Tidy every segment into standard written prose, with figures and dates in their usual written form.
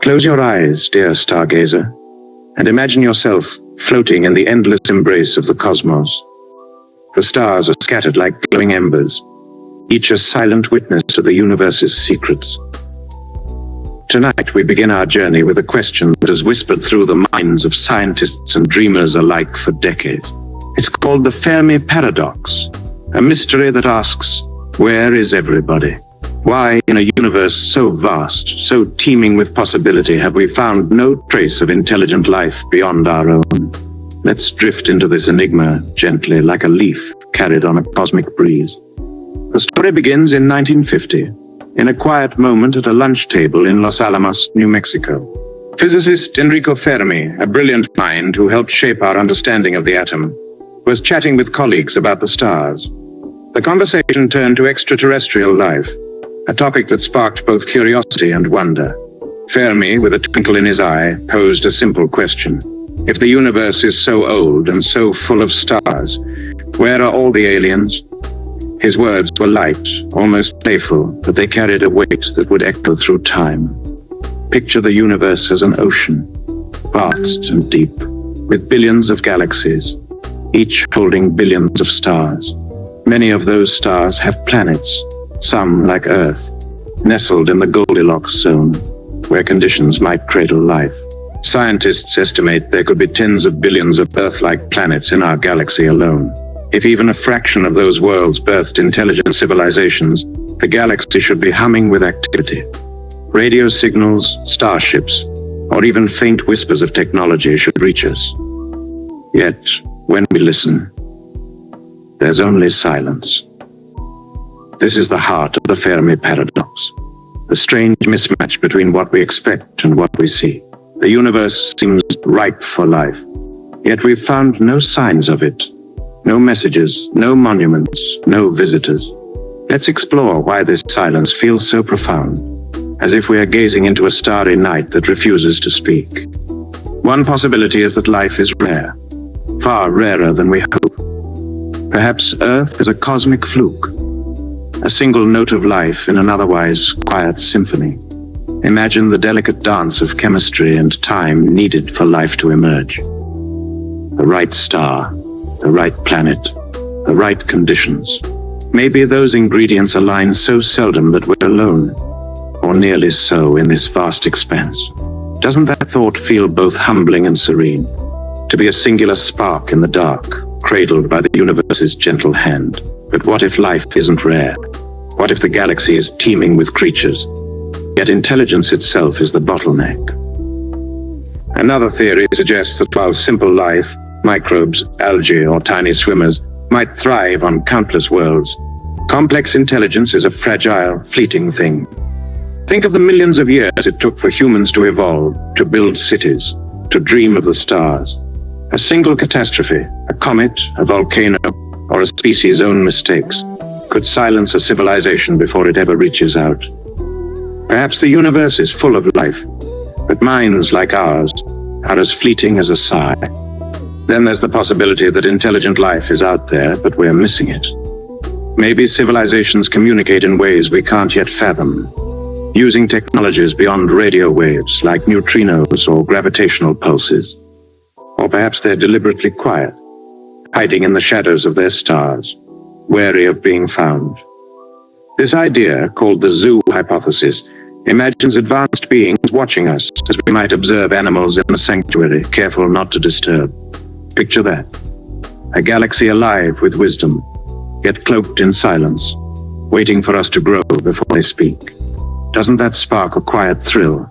Close your eyes, dear stargazer, and imagine yourself floating in the endless embrace of the cosmos. The stars are scattered like glowing embers, each a silent witness to the universe's secrets. Tonight we begin our journey with a question that has whispered through the minds of scientists and dreamers alike for decades. It's called the Fermi Paradox, a mystery that asks, where is everybody? Why, in a universe so vast, so teeming with possibility, have we found no trace of intelligent life beyond our own? Let's drift into this enigma gently, like a leaf carried on a cosmic breeze. The story begins in 1950, in a quiet moment at a lunch table in Los Alamos, New Mexico. Physicist Enrico Fermi, a brilliant mind who helped shape our understanding of the atom, was chatting with colleagues about the stars. The conversation turned to extraterrestrial life, a topic that sparked both curiosity and wonder. Fermi, with a twinkle in his eye, posed a simple question. If the universe is so old and so full of stars, where are all the aliens? His words were light, almost playful, but they carried a weight that would echo through time. Picture the universe as an ocean, vast and deep, with billions of galaxies, each holding billions of stars. Many of those stars have planets, some like Earth, nestled in the Goldilocks zone, where conditions might cradle life. Scientists estimate there could be tens of billions of Earth-like planets in our galaxy alone. If even a fraction of those worlds birthed intelligent civilizations, the galaxy should be humming with activity. Radio signals, starships, or even faint whispers of technology should reach us. Yet, when we listen, there's only silence. This is the heart of the Fermi Paradox, the strange mismatch between what we expect and what we see. The universe seems ripe for life, yet we've found no signs of it. No messages, no monuments, no visitors. Let's explore why this silence feels so profound, as if we are gazing into a starry night that refuses to speak. One possibility is that life is rare, far rarer than we hope. Perhaps Earth is a cosmic fluke, a single note of life in an otherwise quiet symphony. Imagine the delicate dance of chemistry and time needed for life to emerge. The right star, the right planet, the right conditions. Maybe those ingredients align so seldom that we're alone, or nearly so in this vast expanse. Doesn't that thought feel both humbling and serene? To be a singular spark in the dark, cradled by the universe's gentle hand. But what if life isn't rare? What if the galaxy is teeming with creatures, yet intelligence itself is the bottleneck? Another theory suggests that while simple life, microbes, algae, or tiny swimmers might thrive on countless worlds, complex intelligence is a fragile, fleeting thing. Think of the millions of years it took for humans to evolve, to build cities, to dream of the stars. A single catastrophe, a comet, a volcano, or a species' own mistakes, could silence a civilization before it ever reaches out. Perhaps the universe is full of life, but minds like ours are as fleeting as a sigh. Then there's the possibility that intelligent life is out there, but we're missing it. Maybe civilizations communicate in ways we can't yet fathom, using technologies beyond radio waves like neutrinos or gravitational pulses. Or perhaps they're deliberately quiet, hiding in the shadows of their stars, wary of being found. This idea, called the zoo hypothesis, imagines advanced beings watching us as we might observe animals in a sanctuary, careful not to disturb. Picture that. A galaxy alive with wisdom, yet cloaked in silence, waiting for us to grow before they speak. Doesn't that spark a quiet thrill,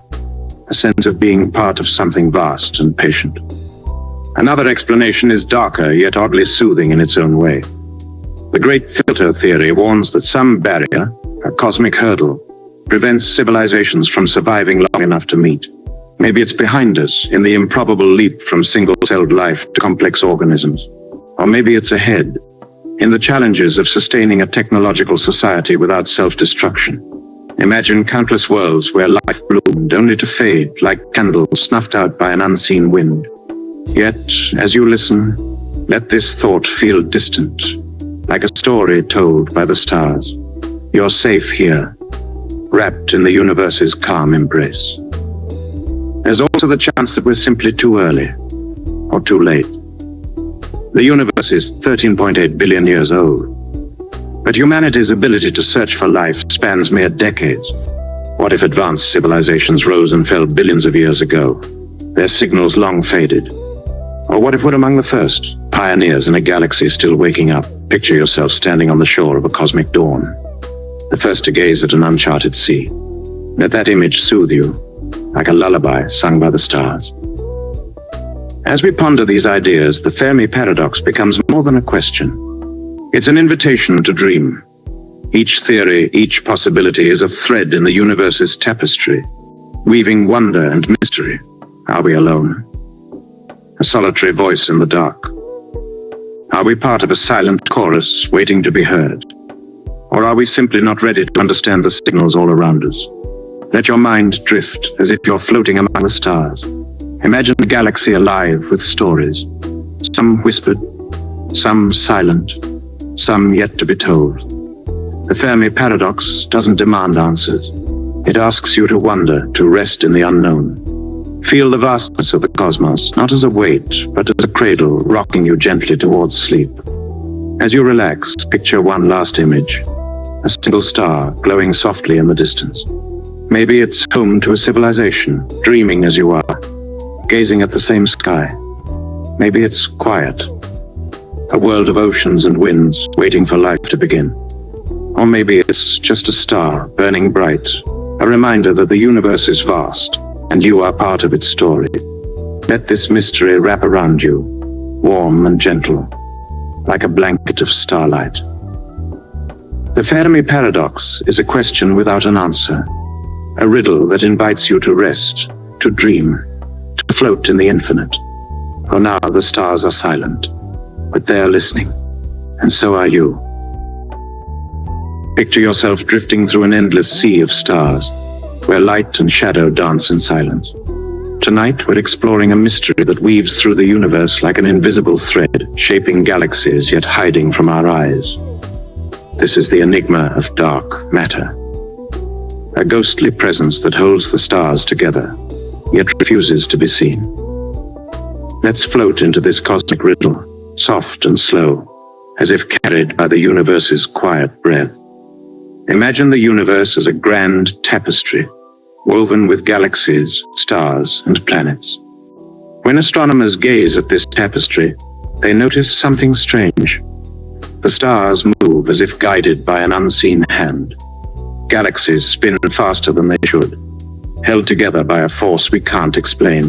a sense of being part of something vast and patient? Another explanation is darker, yet oddly soothing in its own way. The Great Filter theory warns that some barrier, a cosmic hurdle, prevents civilizations from surviving long enough to meet. Maybe it's behind us, in the improbable leap from single-celled life to complex organisms. Or maybe it's ahead, in the challenges of sustaining a technological society without self-destruction. Imagine countless worlds where life bloomed only to fade like candles snuffed out by an unseen wind. Yet, as you listen, let this thought feel distant, like a story told by the stars. You're safe here, wrapped in the universe's calm embrace. There's also the chance that we're simply too early, or too late. The universe is 13.8 billion years old, but humanity's ability to search for life spans mere decades. What if advanced civilizations rose and fell billions of years ago, their signals long faded? Or what if we're among the first, pioneers in a galaxy still waking up? Picture yourself standing on the shore of a cosmic dawn, the first to gaze at an uncharted sea. Let that image soothe you, like a lullaby sung by the stars. As we ponder these ideas, the Fermi paradox becomes more than a question. It's an invitation to dream. Each theory, each possibility is a thread in the universe's tapestry, weaving wonder and mystery. Are we alone? A solitary voice in the dark? Are we part of a silent chorus waiting to be heard? Or are we simply not ready to understand the signals all around us? Let your mind drift as if you're floating among the stars. Imagine a galaxy alive with stories, some whispered, some silent, some yet to be told. The Fermi paradox doesn't demand answers. It asks you to wonder, to rest in the unknown. Feel the vastness of the cosmos, not as a weight, but as a cradle rocking you gently towards sleep. As you relax, picture one last image, a single star glowing softly in the distance. Maybe it's home to a civilization, dreaming as you are, gazing at the same sky. Maybe it's quiet, a world of oceans and winds waiting for life to begin. Or maybe it's just a star burning bright, a reminder that the universe is vast and you are part of its story. Let this mystery wrap around you, warm and gentle, like a blanket of starlight. The Fermi paradox is a question without an answer, a riddle that invites you to rest, to dream, to float in the infinite. For now the stars are silent, but they are listening, and so are you. Picture yourself drifting through an endless sea of stars, where light and shadow dance in silence. Tonight we're exploring a mystery that weaves through the universe like an invisible thread, shaping galaxies yet hiding from our eyes. This is the enigma of dark matter, a ghostly presence that holds the stars together, yet refuses to be seen. Let's float into this cosmic riddle, soft and slow, as if carried by the universe's quiet breath. Imagine the universe as a grand tapestry, woven with galaxies, stars, and planets. When astronomers gaze at this tapestry, they notice something strange. The stars move as if guided by an unseen hand. Galaxies spin faster than they should, held together by a force we can't explain.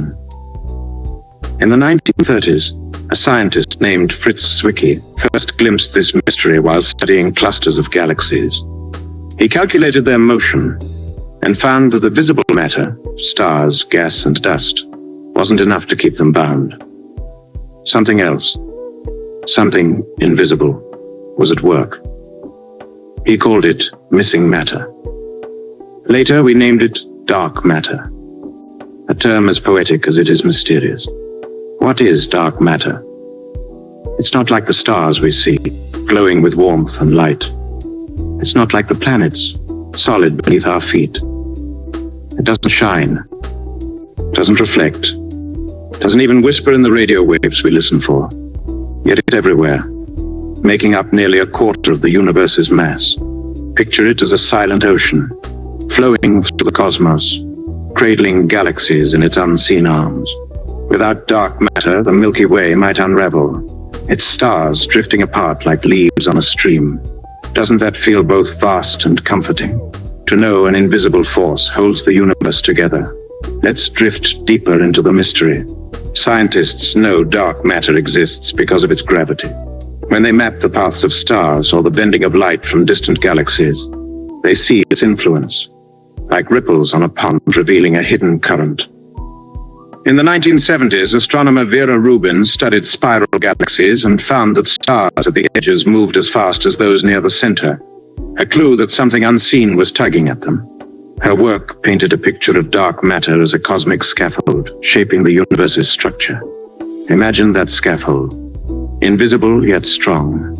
In the 1930s, a scientist named Fritz Zwicky first glimpsed this mystery while studying clusters of galaxies. He calculated their motion and found that the visible matter, stars, gas, and dust, wasn't enough to keep them bound. Something else, something invisible, was at work. He called it missing matter. Later, we named it dark matter, a term as poetic as it is mysterious. What is dark matter? It's not like the stars we see, glowing with warmth and light. It's not like the planets, solid beneath our feet. It doesn't shine, doesn't reflect, doesn't even whisper in the radio waves we listen for. Yet it's everywhere, making up nearly a quarter of the universe's mass. Picture it as a silent ocean, flowing through the cosmos, cradling galaxies in its unseen arms. Without dark matter, the Milky Way might unravel, its stars drifting apart like leaves on a stream. Doesn't that feel both vast and comforting? To know an invisible force holds the universe together. Let's drift deeper into the mystery. Scientists know dark matter exists because of its gravity. When they map the paths of stars or the bending of light from distant galaxies, they see its influence, like ripples on a pond revealing a hidden current. In the 1970s, astronomer Vera Rubin studied spiral galaxies and found that stars at the edges moved as fast as those near the center, a clue that something unseen was tugging at them. Her work painted a picture of dark matter as a cosmic scaffold, shaping the universe's structure. Imagine that scaffold, invisible yet strong,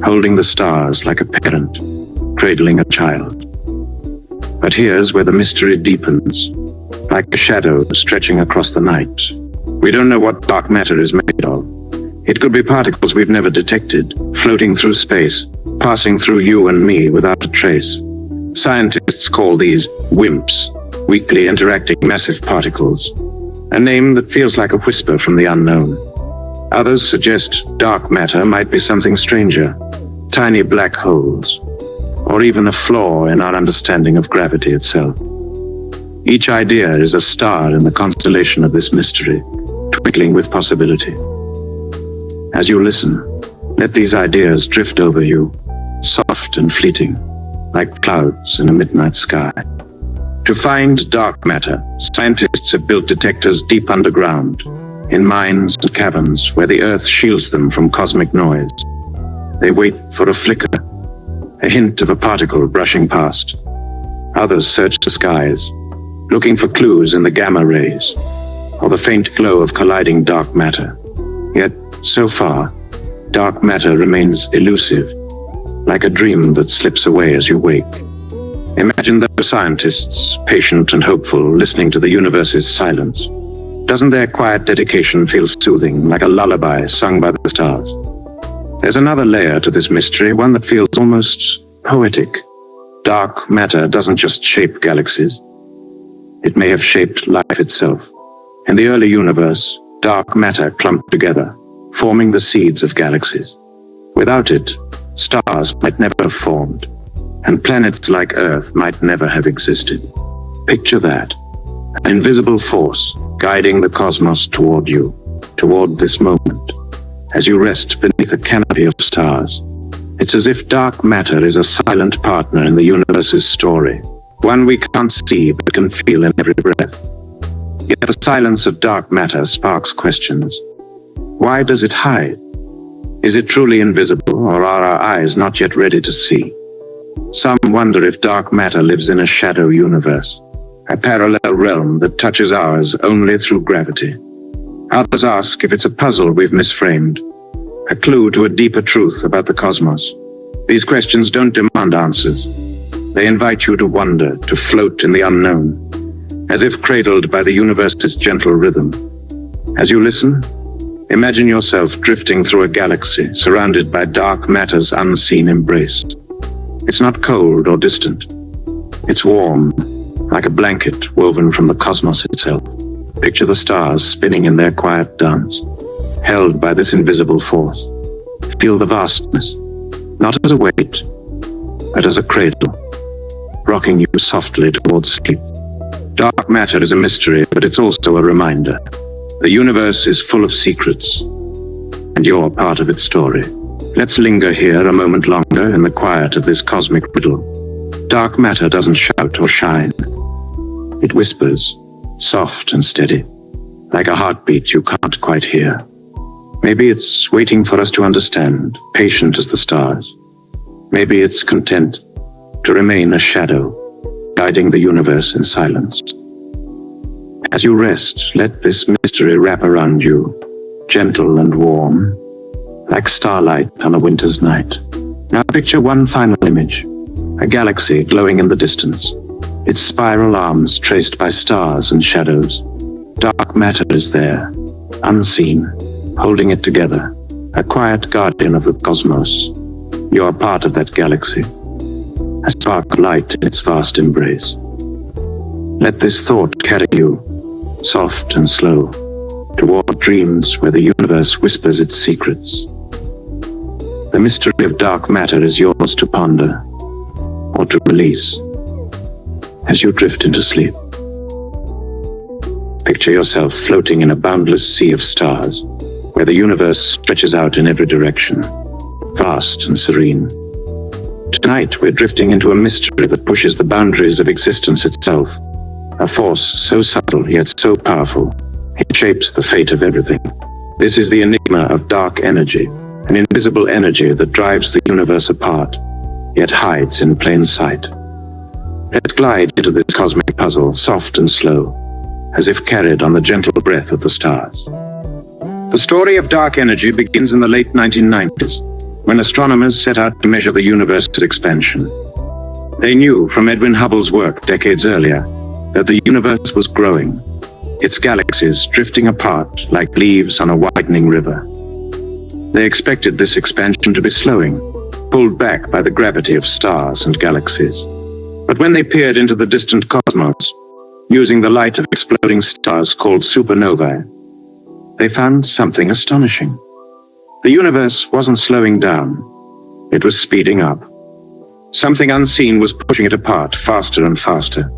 holding the stars like a parent, cradling a child. But here's where the mystery deepens. like a shadow stretching across the night. We don't know what dark matter is made of. It could be particles we've never detected, floating through space, passing through you and me without a trace. Scientists call these WIMPs, weakly interacting massive particles, a name that feels like a whisper from the unknown. Others suggest dark matter might be something stranger, tiny black holes, or even a flaw in our understanding of gravity itself. Each idea is a star in the constellation of this mystery, twinkling with possibility. As you listen, let these ideas drift over you, soft and fleeting, like clouds in a midnight sky. To find dark matter, scientists have built detectors deep underground, in mines and caverns where the Earth shields them from cosmic noise. They wait for a flicker, a hint of a particle brushing past. Others search the skies, looking for clues in the gamma rays, or the faint glow of colliding dark matter. Yet, so far, dark matter remains elusive, like a dream that slips away as you wake. Imagine those scientists, patient and hopeful, listening to the universe's silence. Doesn't their quiet dedication feel soothing, like a lullaby sung by the stars? There's another layer to this mystery, one that feels almost poetic. Dark matter doesn't just shape galaxies. It may have shaped life itself. In the early universe, dark matter clumped together, forming the seeds of galaxies. Without it, stars might never have formed, and planets like Earth might never have existed. Picture that, an invisible force guiding the cosmos toward you, toward this moment, as you rest beneath a canopy of stars. It's as if dark matter is a silent partner in the universe's story, one we can't see but can feel in every breath. Yet the silence of dark matter sparks questions. Why does it hide? Is it truly invisible, or are our eyes not yet ready to see? Some wonder if dark matter lives in a shadow universe, a parallel realm that touches ours only through gravity. Others ask if it's a puzzle we've misframed, a clue to a deeper truth about the cosmos. These questions don't demand answers. They invite you to wonder, to float in the unknown, as if cradled by the universe's gentle rhythm. As you listen, imagine yourself drifting through a galaxy surrounded by dark matter's unseen embrace. It's not cold or distant. It's warm, like a blanket woven from the cosmos itself. Picture the stars spinning in their quiet dance, held by this invisible force. Feel the vastness, not as a weight, but as a cradle, rocking you softly towards sleep. Dark matter is a mystery, but it's also a reminder. The universe is full of secrets, and you're part of its story. Let's linger here a moment longer in the quiet of this cosmic riddle. Dark matter doesn't shout or shine. It whispers, soft and steady, like a heartbeat you can't quite hear. Maybe it's waiting for us to understand, patient as the stars. Maybe it's content to remain a shadow, guiding the universe in silence. As you rest, let this mystery wrap around you, gentle and warm, like starlight on a winter's night. Now picture one final image, a galaxy glowing in the distance, its spiral arms traced by stars and shadows. Dark matter is there, unseen, holding it together, a quiet guardian of the cosmos. You are part of that galaxy, a spark of light in its vast embrace. Let this thought carry you, soft and slow, toward dreams where the universe whispers its secrets. The mystery of dark matter is yours to ponder, or to release, as you drift into sleep. Picture yourself floating in a boundless sea of stars, where the universe stretches out in every direction, vast and serene. Tonight we're drifting into a mystery that pushes the boundaries of existence itself, a force so subtle yet so powerful, it shapes the fate of everything. This is the enigma of dark energy, an invisible energy that drives the universe apart, yet hides in plain sight. Let's glide into this cosmic puzzle, soft and slow, as if carried on the gentle breath of the stars. The story of dark energy begins in the late 1990s, when astronomers set out to measure the universe's expansion. They knew from Edwin Hubble's work decades earlier that the universe was growing, its galaxies drifting apart like leaves on a widening river. They expected this expansion to be slowing, pulled back by the gravity of stars and galaxies. But when they peered into the distant cosmos, using the light of exploding stars called supernovae, they found something astonishing. The universe wasn't slowing down, it was speeding up. Something unseen was pushing it apart faster and faster.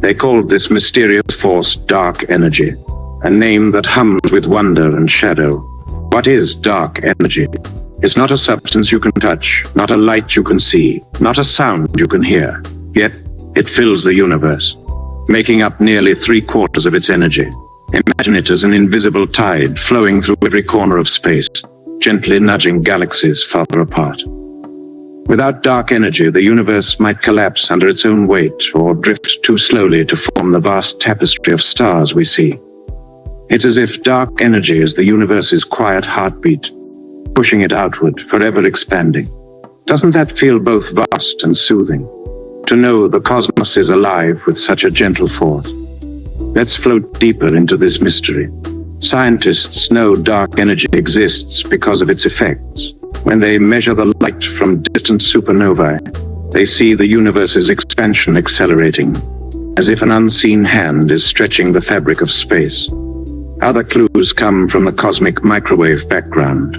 They called this mysterious force dark energy, a name that hums with wonder and shadow. What is dark energy? It's not a substance you can touch, not a light you can see, not a sound you can hear. Yet, it fills the universe, making up nearly 3/4 of its energy. Imagine it as an invisible tide flowing through every corner of space, gently nudging galaxies farther apart. Without dark energy, the universe might collapse under its own weight or drift too slowly to form the vast tapestry of stars we see. It's as if dark energy is the universe's quiet heartbeat, pushing it outward, forever expanding. Doesn't that feel both vast and soothing? To know the cosmos is alive with such a gentle force. Let's float deeper into this mystery. Scientists know dark energy exists because of its effects. When they measure the light from distant supernovae, they see the universe's expansion accelerating, as if an unseen hand is stretching the fabric of space. Other clues come from the cosmic microwave background,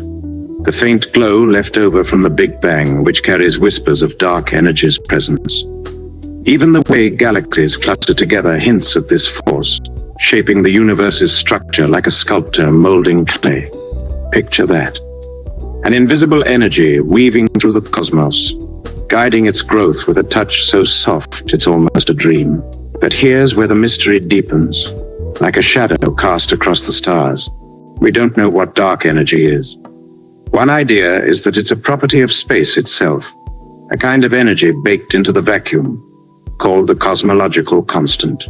the faint glow left over from the Big Bang, which carries whispers of dark energy's presence. Even the way galaxies cluster together hints at this force, shaping the universe's structure like a sculptor molding clay. Picture that. An invisible energy weaving through the cosmos, guiding its growth with a touch so soft it's almost a dream. But here's where the mystery deepens. Like a shadow cast across the stars, we don't know what dark energy is. One idea is that it's a property of space itself, a kind of energy baked into the vacuum, called the cosmological constant.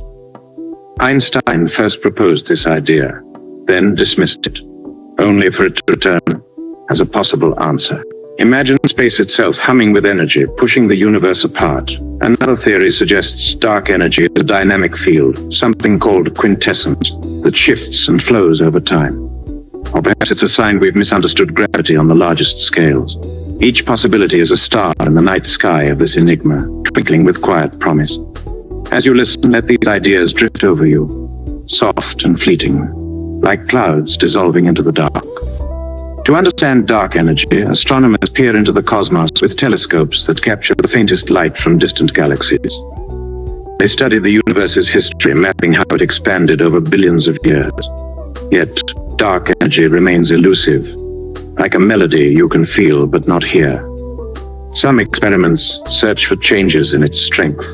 Einstein first proposed this idea, then dismissed it, only for it to return as a possible answer. Imagine space itself humming with energy, pushing the universe apart. Another theory suggests dark energy is a dynamic field, something called quintessence, that shifts and flows over time. Or perhaps it's a sign we've misunderstood gravity on the largest scales. Each possibility is a star in the night sky of this enigma, twinkling with quiet promise. As you listen, let these ideas drift over you, soft and fleeting, like clouds dissolving into the dark. To understand dark energy, astronomers peer into the cosmos with telescopes that capture the faintest light from distant galaxies. They study the universe's history, mapping how it expanded over billions of years. Yet, dark energy remains elusive, like a melody you can feel but not hear. Some experiments search for changes in its strength,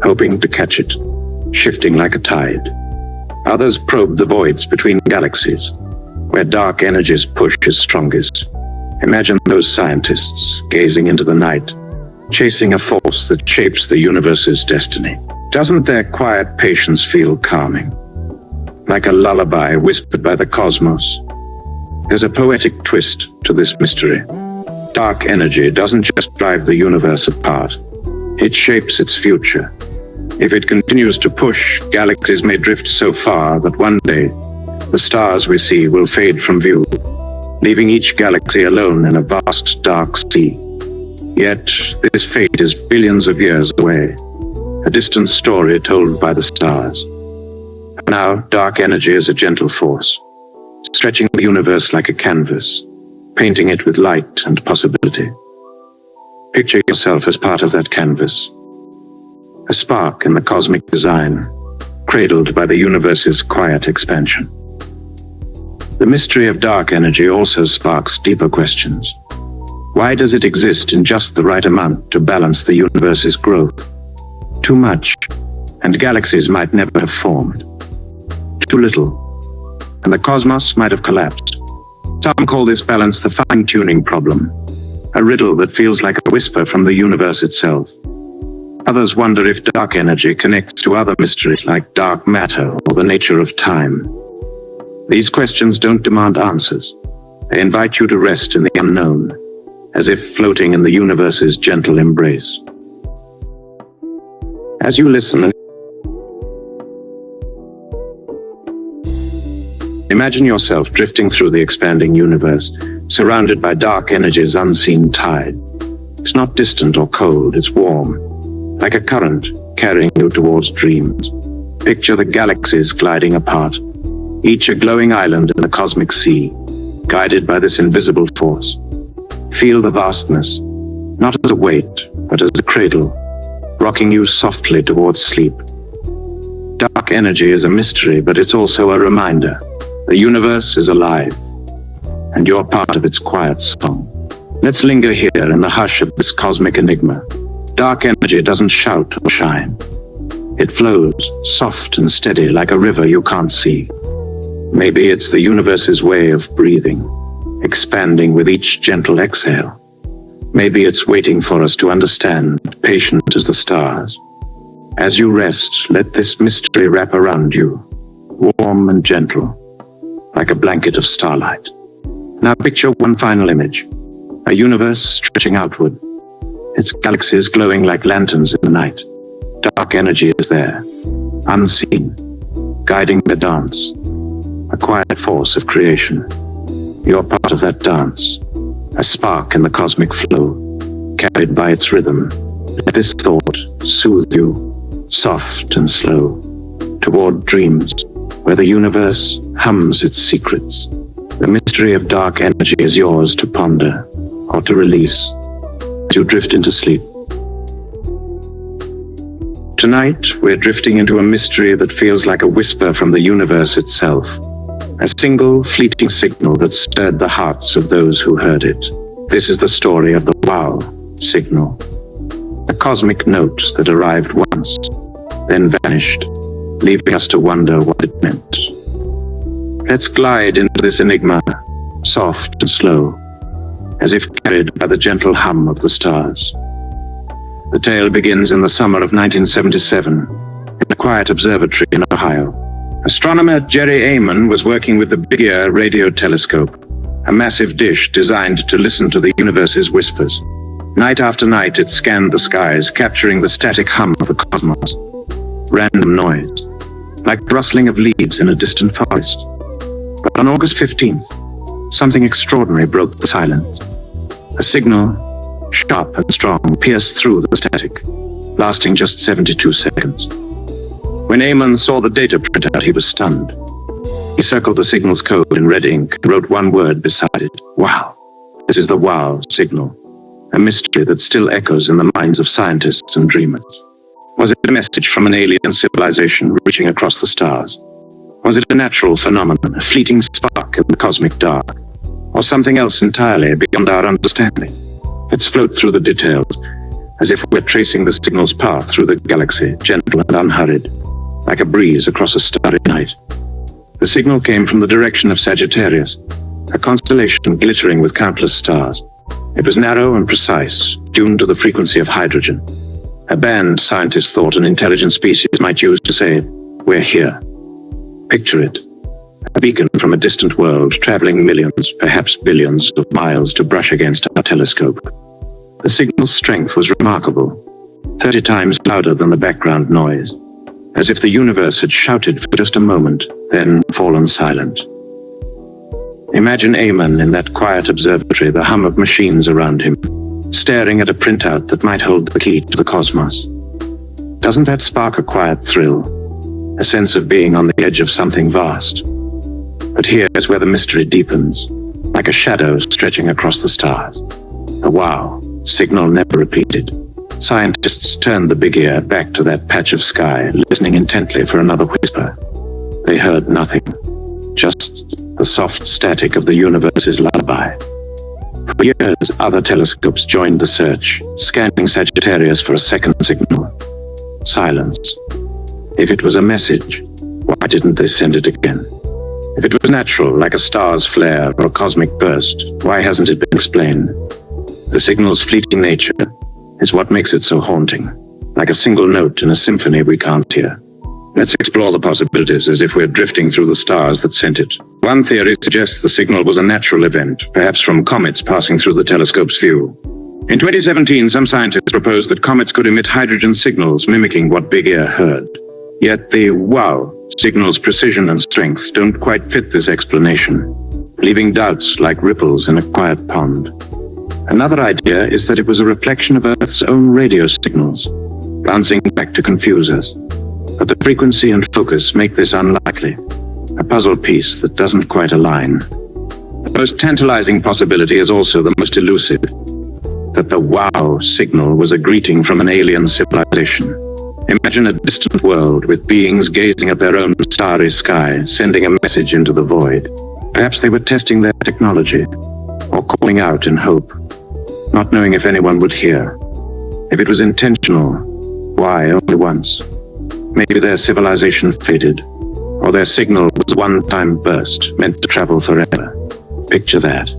hoping to catch it, shifting like a tide. Others probe the voids between galaxies, where dark energy's push is strongest. Imagine those scientists gazing into the night, chasing a force that shapes the universe's destiny. Doesn't their quiet patience feel calming? Like a lullaby whispered by the cosmos. There's a poetic twist to this mystery. Dark energy doesn't just drive the universe apart. It shapes its future. If it continues to push, galaxies may drift so far that one day, the stars we see will fade from view, leaving each galaxy alone in a vast dark sea. Yet, this fate is billions of years away, a distant story told by the stars. Now, dark energy is a gentle force, stretching the universe like a canvas, painting it with light and possibility. Picture yourself as part of that canvas, a spark in the cosmic design, cradled by the universe's quiet expansion. The mystery of dark energy also sparks deeper questions. Why does it exist in just the right amount to balance the universe's growth? Too much, and galaxies might never have formed. Too little, and the cosmos might have collapsed. Some call this balance the fine-tuning problem, a riddle that feels like a whisper from the universe itself. Others wonder if dark energy connects to other mysteries like dark matter or the nature of time. These questions don't demand answers. They invite you to rest in the unknown, as if floating in the universe's gentle embrace. As you listen, Imagine yourself drifting through the expanding universe, surrounded by dark energy's unseen tide. It's not distant or cold, it's warm, like a current carrying you towards dreams. Picture the galaxies gliding apart, each a glowing island in the cosmic sea, guided by this invisible force. Feel the vastness, not as a weight, but as a cradle, rocking you softly towards sleep. Dark energy is a mystery, but it's also a reminder. The universe is alive, and you're part of its quiet song. Let's linger here in the hush of this cosmic enigma. Dark energy doesn't shout or shine. It flows, soft and steady, like a river you can't see. Maybe it's the universe's way of breathing, expanding with each gentle exhale. Maybe it's waiting for us to understand, patient as the stars. As you rest, let this mystery wrap around you, warm and gentle, like a blanket of starlight. Now picture one final image, a universe stretching outward, its galaxies glowing like lanterns in the night. Dark energy is there, unseen, guiding the dance, a quiet force of creation. You're part of that dance, a spark in the cosmic flow, carried by its rhythm. Let this thought soothe you, soft and slow, toward dreams where the universe hums its secrets. The mystery of dark energy is yours to ponder or to release as you drift into sleep. Tonight, we're drifting into a mystery that feels like a whisper from the universe itself, a single fleeting signal that stirred the hearts of those who heard it. This is the story of the wow signal, a cosmic note that arrived once, then vanished, leaving us to wonder what it meant. Let's glide into this enigma, soft and slow, as if carried by the gentle hum of the stars. The tale begins in the summer of 1977, in a quiet observatory in Ohio. Astronomer Jerry Amon was working with the Big Ear radio telescope, a massive dish designed to listen to the universe's whispers. Night after night, it scanned the skies, capturing the static hum of the cosmos. Random noise, like the rustling of leaves in a distant forest. But on August 15th, something extraordinary broke the silence. A signal, sharp and strong, pierced through the static, lasting just 72 seconds. When Amon saw the data printout, he was stunned. He circled the signal's code in red ink and wrote one word beside it: wow. This is the wow signal, a mystery that still echoes in the minds of scientists and dreamers. Was it a message from an alien civilization reaching across the stars? Was it a natural phenomenon, a fleeting spark in the cosmic dark? Or something else entirely beyond our understanding? Let's float through the details, as if we're tracing the signal's path through the galaxy, gentle and unhurried, like a breeze across a starry night. The signal came from the direction of Sagittarius, a constellation glittering with countless stars. It was narrow and precise, tuned to the frequency of hydrogen, a band scientists thought an intelligent species might use to say, "We're here." Picture it, a beacon from a distant world, traveling millions, perhaps billions of miles to brush against our telescope. The signal's strength was remarkable, 30 times louder than the background noise, as if the universe had shouted for just a moment, then fallen silent. Imagine Amon in that quiet observatory, the hum of machines around him, staring at a printout that might hold the key to the cosmos. Doesn't that spark a quiet thrill, a sense of being on the edge of something vast? But here's where the mystery deepens, like a shadow stretching across the stars. The wow signal never repeated. Scientists turned the Big Ear back to that patch of sky, listening intently for another whisper. They heard nothing, just the soft static of the universe's lullaby. For years, other telescopes joined the search, scanning Sagittarius for a second signal. Silence. If it was a message, why didn't they send it again? If it was natural, like a star's flare or a cosmic burst, why hasn't it been explained? The signal's fleeting nature is what makes it so haunting, like a single note in a symphony we can't hear. Let's explore the possibilities as if we're drifting through the stars that sent it. One theory suggests the signal was a natural event, perhaps from comets passing through the telescope's view. In 2017, some scientists proposed that comets could emit hydrogen signals mimicking what Big Ear heard. Yet the wow Signal's precision and strength don't quite fit this explanation, leaving doubts like ripples in a quiet pond. Another idea is that it was a reflection of Earth's own radio signals, bouncing back to confuse us. But the frequency and focus make this unlikely, a puzzle piece that doesn't quite align. The most tantalizing possibility is also the most elusive, that the wow signal was a greeting from an alien civilization. Imagine a distant world with beings gazing at their own starry sky, sending a message into the void. Perhaps they were testing their technology, or calling out in hope, not knowing if anyone would hear. If it was intentional, why only once? Maybe their civilization faded, or their signal was a one-time burst meant to travel forever. Picture that.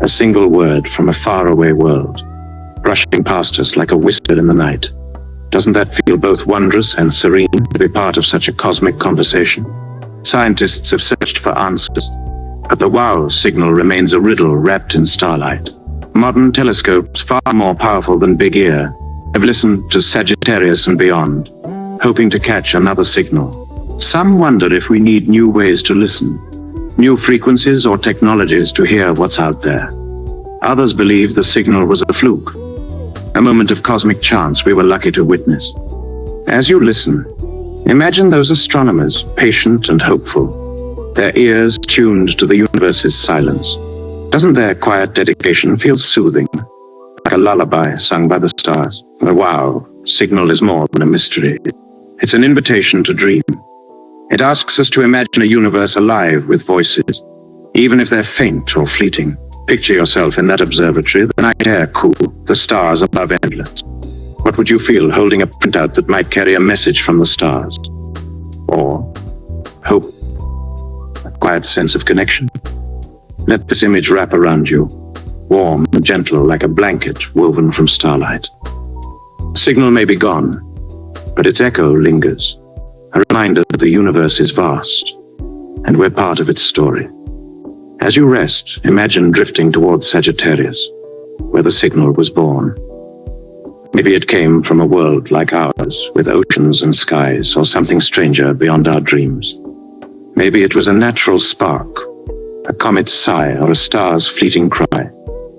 A single word from a faraway world, brushing past us like a whisper in the night. Doesn't that feel both wondrous and serene to be part of such a cosmic conversation? Scientists have searched for answers, but the wow signal remains a riddle wrapped in starlight. Modern telescopes, far more powerful than Big Ear, have listened to Sagittarius and beyond, hoping to catch another signal. Some wonder if we need new ways to listen, new frequencies or technologies to hear what's out there. Others believe the signal was a fluke, a moment of cosmic chance we were lucky to witness. As you listen, imagine those astronomers, patient and hopeful, their ears tuned to the universe's silence. Doesn't their quiet dedication feel soothing, like a lullaby sung by the stars? The wow signal is more than a mystery. It's an invitation to dream. It asks us to imagine a universe alive with voices, even if they're faint or fleeting. Picture yourself in that observatory, the night air cool, the stars above endless. What would you feel holding a printout that might carry a message from the stars? Or hope, a quiet sense of connection? Let this image wrap around you, warm and gentle like a blanket woven from starlight. Signal may be gone, but its echo lingers, a reminder that the universe is vast, and we're part of its story. As you rest, imagine drifting towards Sagittarius, where the signal was born. Maybe it came from a world like ours, with oceans and skies, or something stranger beyond our dreams. Maybe it was a natural spark, a comet's sigh, or a star's fleeting cry.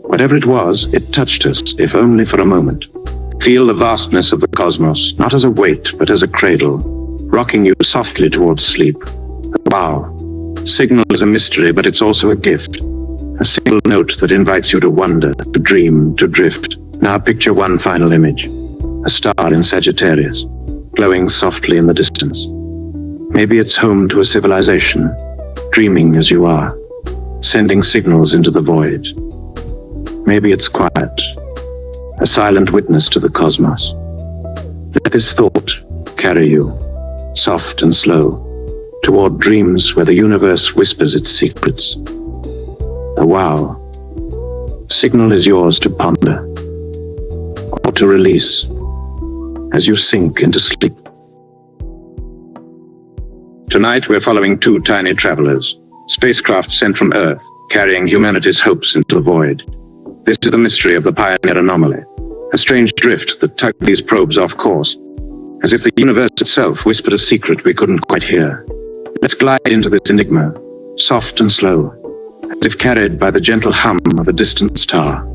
Whatever it was, it touched us, if only for a moment. Feel the vastness of the cosmos, not as a weight, but as a cradle, rocking you softly towards sleep. Wow. Signal is a mystery, but it's also a gift. A single note that invites you to wonder, to dream, to drift. Now picture one final image. A star in Sagittarius, glowing softly in the distance. Maybe it's home to a civilization, dreaming as you are, sending signals into the void. Maybe it's quiet, a silent witness to the cosmos. Let this thought carry you, soft and slow, toward dreams where the universe whispers its secrets. The wow signal is yours to ponder, or to release, as you sink into sleep. Tonight we're following two tiny travelers, spacecraft sent from Earth, carrying humanity's hopes into the void. This is the mystery of the Pioneer anomaly, a strange drift that tugged these probes off course, as if the universe itself whispered a secret we couldn't quite hear. Let's glide into this enigma, soft and slow, as if carried by the gentle hum of a distant star.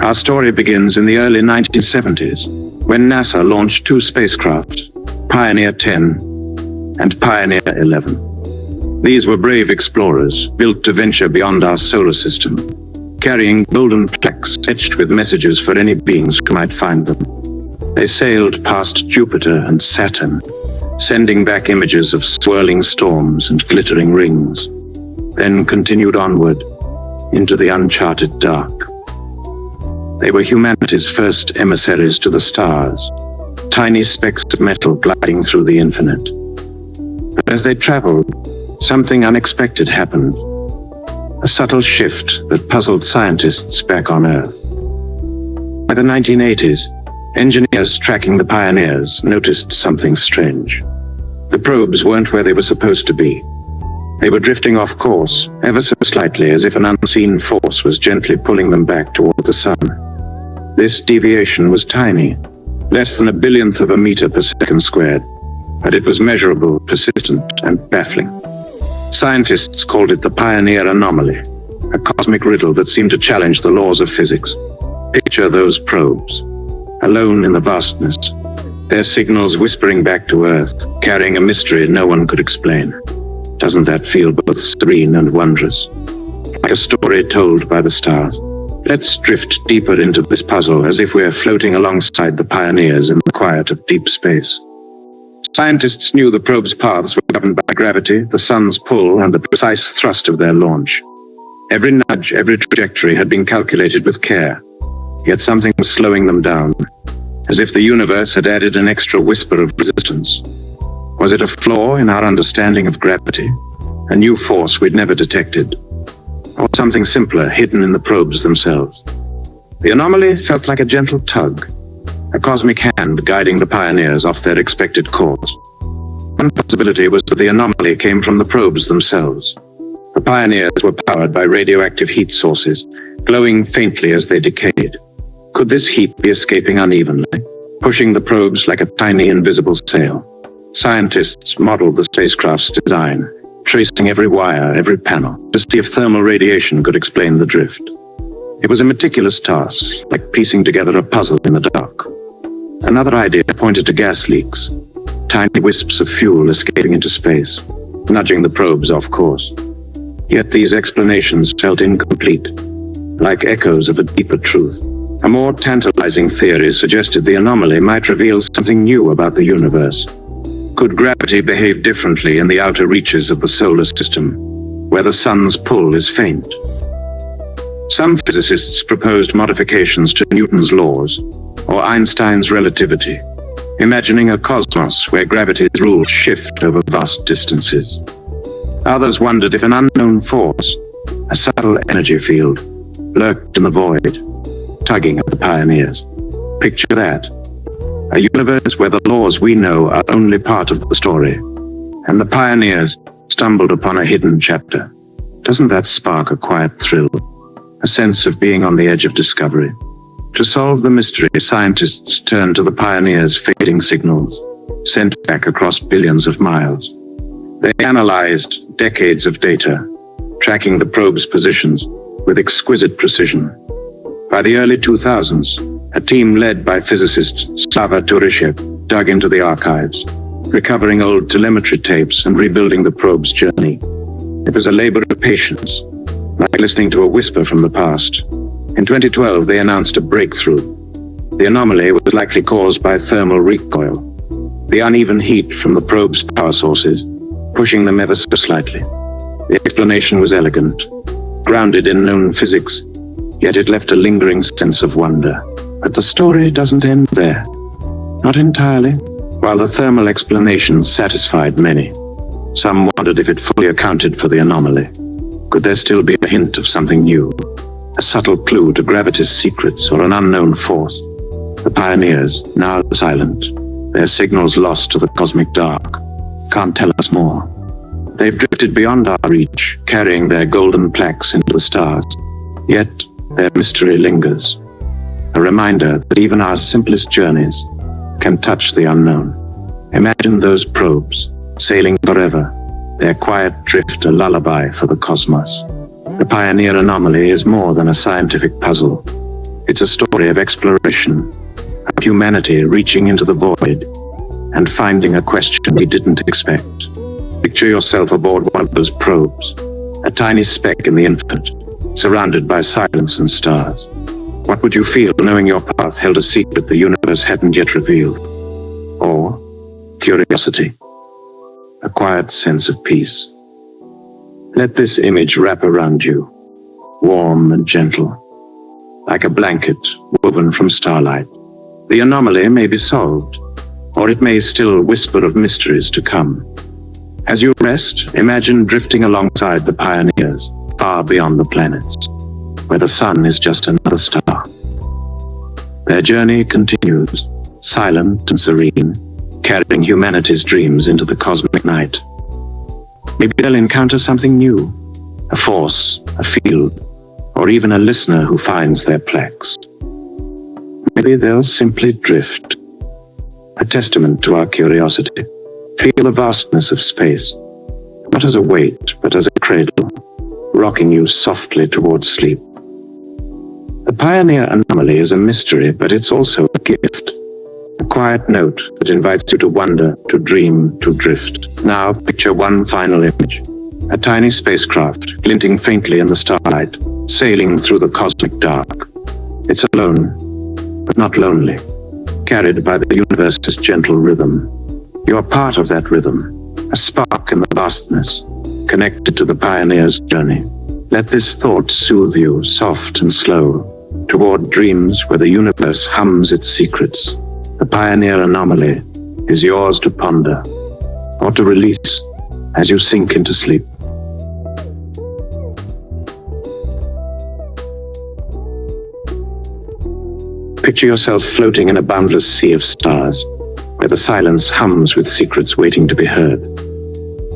Our story begins in the early 1970s, when NASA launched two spacecraft, Pioneer 10 and Pioneer 11. These were brave explorers, built to venture beyond our solar system, carrying golden plaques etched with messages for any beings who might find them. They sailed past Jupiter and Saturn, sending back images of swirling storms and glittering rings, then continued onward into the uncharted dark. They were humanity's first emissaries to the stars, tiny specks of metal gliding through the infinite. But as they traveled, something unexpected happened, a subtle shift that puzzled scientists back on Earth. By the 1980s, engineers tracking the Pioneers noticed something strange. The probes weren't where they were supposed to be. They were drifting off course, ever so slightly, as if an unseen force was gently pulling them back toward the sun. This deviation was tiny, less than a billionth of a meter per second squared, but it was measurable, persistent, and baffling. Scientists called it the Pioneer Anomaly, a cosmic riddle that seemed to challenge the laws of physics. Picture those probes, alone in the vastness, their signals whispering back to Earth, carrying a mystery no one could explain. Doesn't that feel both serene and wondrous? Like a story told by the stars. Let's drift deeper into this puzzle as if we're floating alongside the pioneers in the quiet of deep space. Scientists knew the probe's paths were governed by gravity, the sun's pull, and the precise thrust of their launch. Every nudge, every trajectory had been calculated with care, yet something was slowing them down, as if the universe had added an extra whisper of resistance. Was it a flaw in our understanding of gravity, a new force we'd never detected, or something simpler hidden in the probes themselves? The anomaly felt like a gentle tug, a cosmic hand guiding the pioneers off their expected course. One possibility was that the anomaly came from the probes themselves. The pioneers were powered by radioactive heat sources, glowing faintly as they decayed. Could this heat be escaping unevenly, pushing the probes like a tiny invisible sail? Scientists modeled the spacecraft's design, tracing every wire, every panel, to see if thermal radiation could explain the drift. It was a meticulous task, like piecing together a puzzle in the dark. Another idea pointed to gas leaks, tiny wisps of fuel escaping into space, nudging the probes off course. Yet these explanations felt incomplete, like echoes of a deeper truth. A more tantalizing theory suggested the anomaly might reveal something new about the universe. Could gravity behave differently in the outer reaches of the solar system, where the sun's pull is faint? Some physicists proposed modifications to Newton's laws, or Einstein's relativity, imagining a cosmos where gravity's rules shift over vast distances. Others wondered if an unknown force, a subtle energy field, lurked in the void, tugging at the pioneers. Picture that. A universe where the laws we know are only part of the story, and the pioneers stumbled upon a hidden chapter. Doesn't that spark a quiet thrill, a sense of being on the edge of discovery? To solve the mystery, scientists turned to the pioneers' fading signals, sent back across billions of miles. They analyzed decades of data, tracking the probe's positions with exquisite precision. By the early 2000s, a team led by physicist Slava Turishev dug into the archives, recovering old telemetry tapes and rebuilding the probe's journey. It was a labor of patience, like listening to a whisper from the past. In 2012, they announced a breakthrough. The anomaly was likely caused by thermal recoil, the uneven heat from the probe's power sources, pushing them ever so slightly. The explanation was elegant, grounded in known physics, yet it left a lingering sense of wonder. But the story doesn't end there. Not entirely. While the thermal explanation satisfied many, some wondered if it fully accounted for the anomaly. Could there still be a hint of something new? A subtle clue to gravity's secrets or an unknown force? The pioneers, now silent, their signals lost to the cosmic dark, can't tell us more. They've drifted beyond our reach, carrying their golden plaques into the stars. Yet their mystery lingers. A reminder that even our simplest journeys can touch the unknown. Imagine those probes, sailing forever, their quiet drift a lullaby for the cosmos. The Pioneer Anomaly is more than a scientific puzzle. It's a story of exploration, of humanity reaching into the void and finding a question we didn't expect. Picture yourself aboard one of those probes, a tiny speck in the infinite, surrounded by silence and stars. What would you feel knowing your path held a secret the universe hadn't yet revealed? Or curiosity, a quiet sense of peace. Let this image wrap around you, warm and gentle, like a blanket woven from starlight. The anomaly may be solved, or it may still whisper of mysteries to come. As you rest, imagine drifting alongside the pioneers, far beyond the planets, where the sun is just another star. Their journey continues, silent and serene, carrying humanity's dreams into the cosmic night. Maybe they'll encounter something new, a force, a field, or even a listener who finds their plaques. Maybe they'll simply drift, a testament to our curiosity, Feel the vastness of space, not as a weight, but as a cradle, rocking you softly towards sleep. The Pioneer anomaly is a mystery, but it's also a gift. A quiet note that invites you to wonder, to dream, to drift. Now picture one final image. A tiny spacecraft, glinting faintly in the starlight, sailing through the cosmic dark. It's alone, but not lonely, carried by the universe's gentle rhythm. You're part of that rhythm, a spark in the vastness, connected to the Pioneer's journey. Let this thought soothe you, soft and slow, toward dreams where the universe hums its secrets. The Pioneer anomaly is yours to ponder, or to release as you sink into sleep. Picture yourself floating in a boundless sea of stars, where the silence hums with secrets waiting to be heard.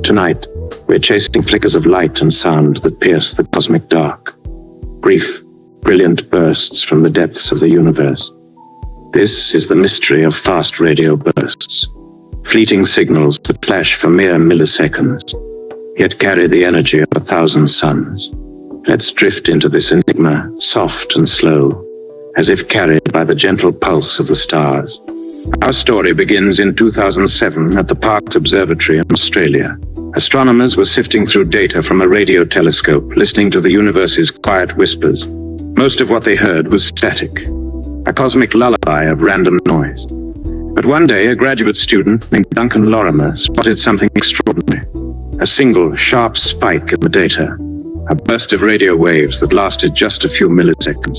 Tonight, we're chasing flickers of light and sound that pierce the cosmic dark. Brief, brilliant bursts from the depths of the universe. This is the mystery of fast radio bursts. Fleeting signals that flash for mere milliseconds, yet carry the energy of 1,000 suns. Let's drift into this enigma, soft and slow, as if carried by the gentle pulse of the stars. Our story begins in 2007 at the Parkes Observatory in Australia. Astronomers were sifting through data from a radio telescope, listening to the universe's quiet whispers. Most of what they heard was static, a cosmic lullaby of random noise. But one day, a graduate student named Duncan Lorimer spotted something extraordinary. A single, sharp spike in the data, a burst of radio waves that lasted just a few milliseconds.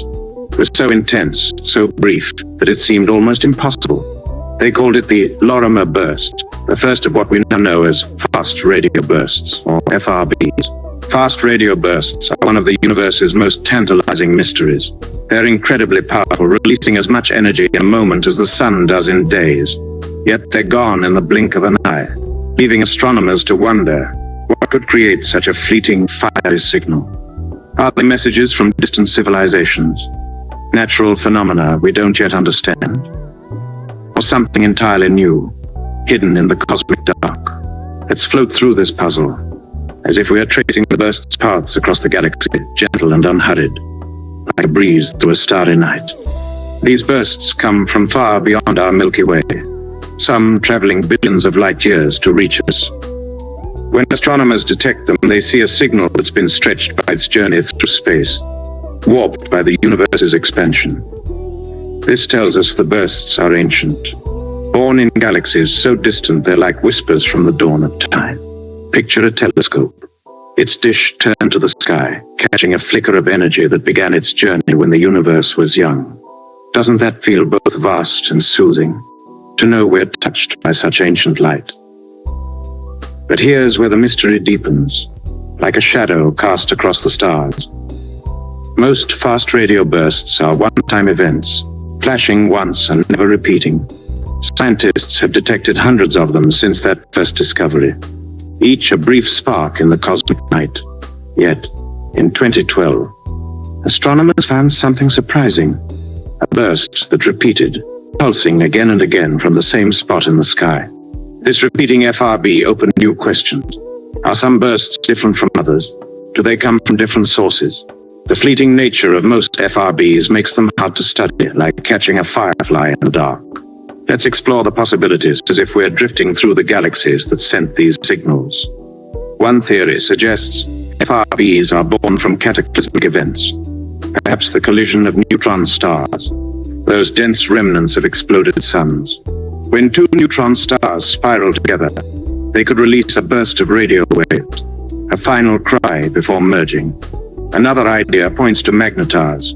It was so intense, so brief, that it seemed almost impossible. They called it the Lorimer burst, the first of what we now know as fast radio bursts, or FRBs. Fast radio bursts are one of the universe's most tantalizing mysteries. They're incredibly powerful, releasing as much energy in a moment as the sun does in days. Yet they're gone in the blink of an eye, leaving astronomers to wonder what could create such a fleeting, fiery signal. Are they messages from distant civilizations? Natural phenomena we don't yet understand? Or something entirely new, hidden in the cosmic dark? Let's float through this puzzle, as if we are tracing the burst's paths across the galaxy, gentle and unhurried, like a breeze through a starry night. These bursts come from far beyond our Milky Way, some traveling billions of light years to reach us. When astronomers detect them, they see a signal that's been stretched by its journey through space, warped by the universe's expansion. This tells us the bursts are ancient, born in galaxies so distant they're like whispers from the dawn of time. Picture a telescope, its dish turned to the sky, catching a flicker of energy that began its journey when the universe was young. Doesn't that feel both vast and soothing, to know we're touched by such ancient light? But here's where the mystery deepens, like a shadow cast across the stars. Most fast radio bursts are one-time events, flashing once and never repeating. Scientists have detected hundreds of them since that first discovery, each a brief spark in the cosmic night. Yet, in 2012, astronomers found something surprising, a burst that repeated, pulsing again and again from the same spot in the sky. This repeating FRB opened new questions. Are some bursts different from others? Do they come from different sources? The fleeting nature of most FRBs makes them hard to study, like catching a firefly in the dark. Let's explore the possibilities as if we're drifting through the galaxies that sent these signals. One theory suggests FRBs are born from cataclysmic events, perhaps the collision of neutron stars, those dense remnants of exploded suns. When two neutron stars spiral together, they could release a burst of radio waves, a final cry before merging. Another idea points to magnetars,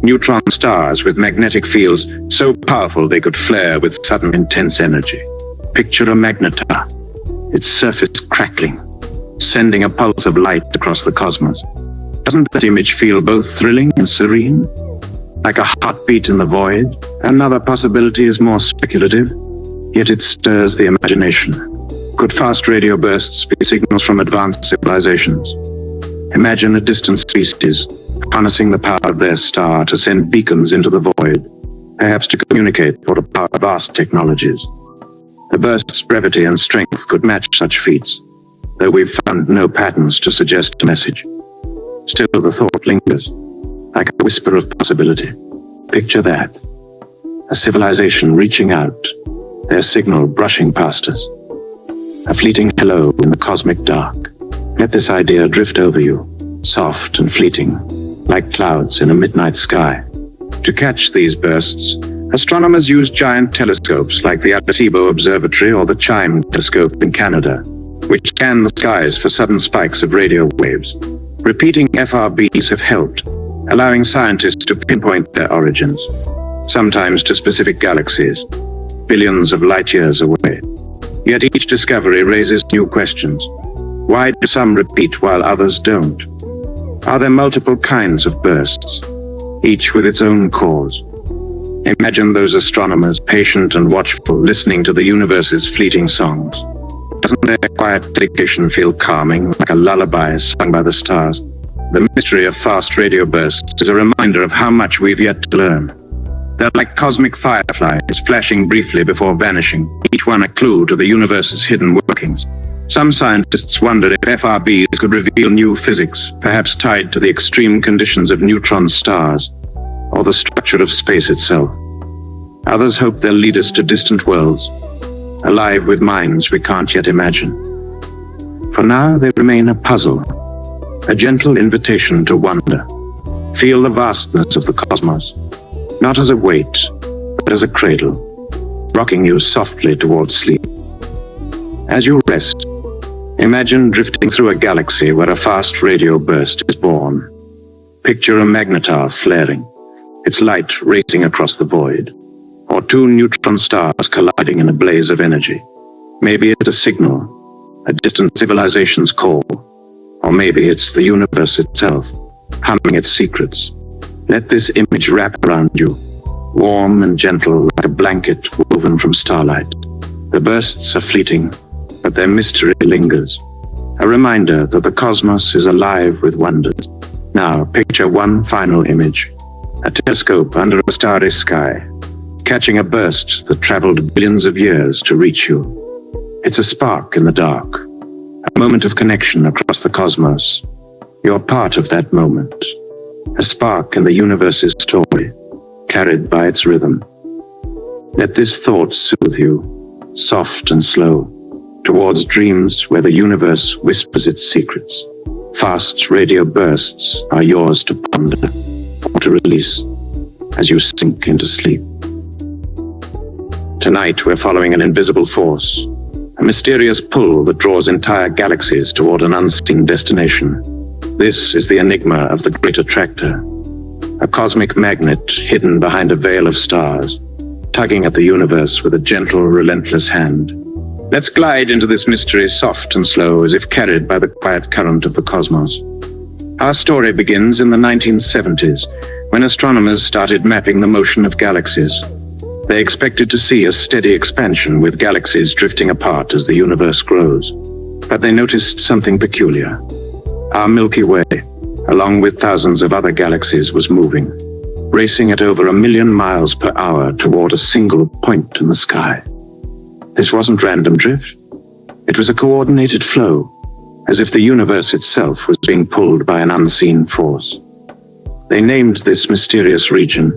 neutron stars with magnetic fields so powerful they could flare with sudden intense energy. Picture a magnetar, its surface crackling, sending a pulse of light across the cosmos. Doesn't that image feel both thrilling and serene, like a heartbeat in the void? Another possibility is more speculative, yet it stirs the imagination. Could fast radio bursts be signals from advanced civilizations? Imagine a distant species harnessing the power of their star to send beacons into the void, perhaps to communicate or to power vast technologies. The burst's brevity and strength could match such feats, though we've found no patterns to suggest a message. Still, the thought lingers, like a whisper of possibility. Picture that. A civilization reaching out, their signal brushing past us. A fleeting hello in the cosmic dark. Let this idea drift over you, soft and fleeting, like clouds in a midnight sky. To catch these bursts, astronomers use giant telescopes like the Arecibo Observatory or the Chime telescope in Canada, which scan the skies for sudden spikes of radio waves. Repeating FRBs have helped, allowing scientists to pinpoint their origins, sometimes to specific galaxies, billions of light years away. Yet each discovery raises new questions. Why do some repeat while others don't? Are there multiple kinds of bursts, each with its own cause? Imagine those astronomers, patient and watchful, listening to the universe's fleeting songs. Doesn't their quiet dedication feel calming, like a lullaby sung by the stars? The mystery of fast radio bursts is a reminder of how much we've yet to learn. They're like cosmic fireflies, flashing briefly before vanishing, each one a clue to the universe's hidden workings. Some scientists wondered if FRBs could reveal new physics, perhaps tied to the extreme conditions of neutron stars, or the structure of space itself. Others hope they'll lead us to distant worlds, alive with minds we can't yet imagine. For now, they remain a puzzle, a gentle invitation to wonder. Feel the vastness of the cosmos, not as a weight, but as a cradle, rocking you softly towards sleep. As you rest, imagine drifting through a galaxy where a fast radio burst is born. Picture a magnetar flaring, its light racing across the void, or two neutron stars colliding in a blaze of energy. Maybe it's a signal, a distant civilization's call, or maybe it's the universe itself, humming its secrets. Let this image wrap around you, warm and gentle like a blanket woven from starlight. The bursts are fleeting, but their mystery lingers, a reminder that the cosmos is alive with wonders. Now picture one final image, a telescope under a starry sky, catching a burst that traveled billions of years to reach you. It's a spark in the dark, a moment of connection across the cosmos. You're part of that moment, a spark in the universe's story, carried by its rhythm. Let this thought soothe you, soft and slow, towards dreams where the universe whispers its secrets. Fast radio bursts are yours to ponder or to release as you sink into sleep. Tonight we're following an invisible force, a mysterious pull that draws entire galaxies toward an unseen destination. This is the enigma of the Great Attractor, a cosmic magnet hidden behind a veil of stars, tugging at the universe with a gentle, relentless hand. Let's glide into this mystery soft and slow, as if carried by the quiet current of the cosmos. Our story begins in the 1970s, when astronomers started mapping the motion of galaxies. They expected to see a steady expansion with galaxies drifting apart as the universe grows. But they noticed something peculiar. Our Milky Way, along with thousands of other galaxies, was moving, racing at over 1 million miles per hour toward a single point in the sky. This wasn't random drift. It was a coordinated flow, as if the universe itself was being pulled by an unseen force. They named this mysterious region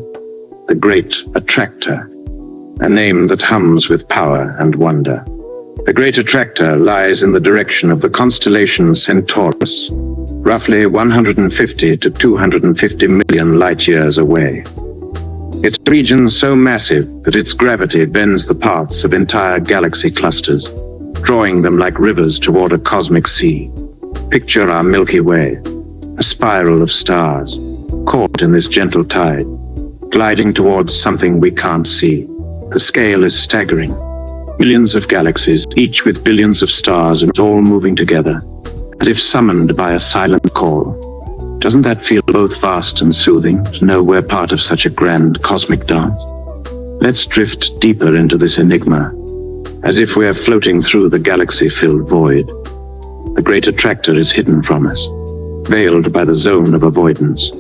the Great Attractor, a name that hums with power and wonder. The Great Attractor lies in the direction of the constellation Centaurus, roughly 150 to 250 million light-years away. It's a region so massive that its gravity bends the paths of entire galaxy clusters, drawing them like rivers toward a cosmic sea. Picture our Milky Way, a spiral of stars, caught in this gentle tide, gliding towards something we can't see. The scale is staggering. Millions of galaxies, each with billions of stars, and all moving together, as if summoned by a silent call. Doesn't that feel both vast and soothing, to know we're part of such a grand cosmic dance? Let's drift deeper into this enigma, as if we're floating through the galaxy-filled void. The Great Attractor is hidden from us, veiled by the zone of avoidance,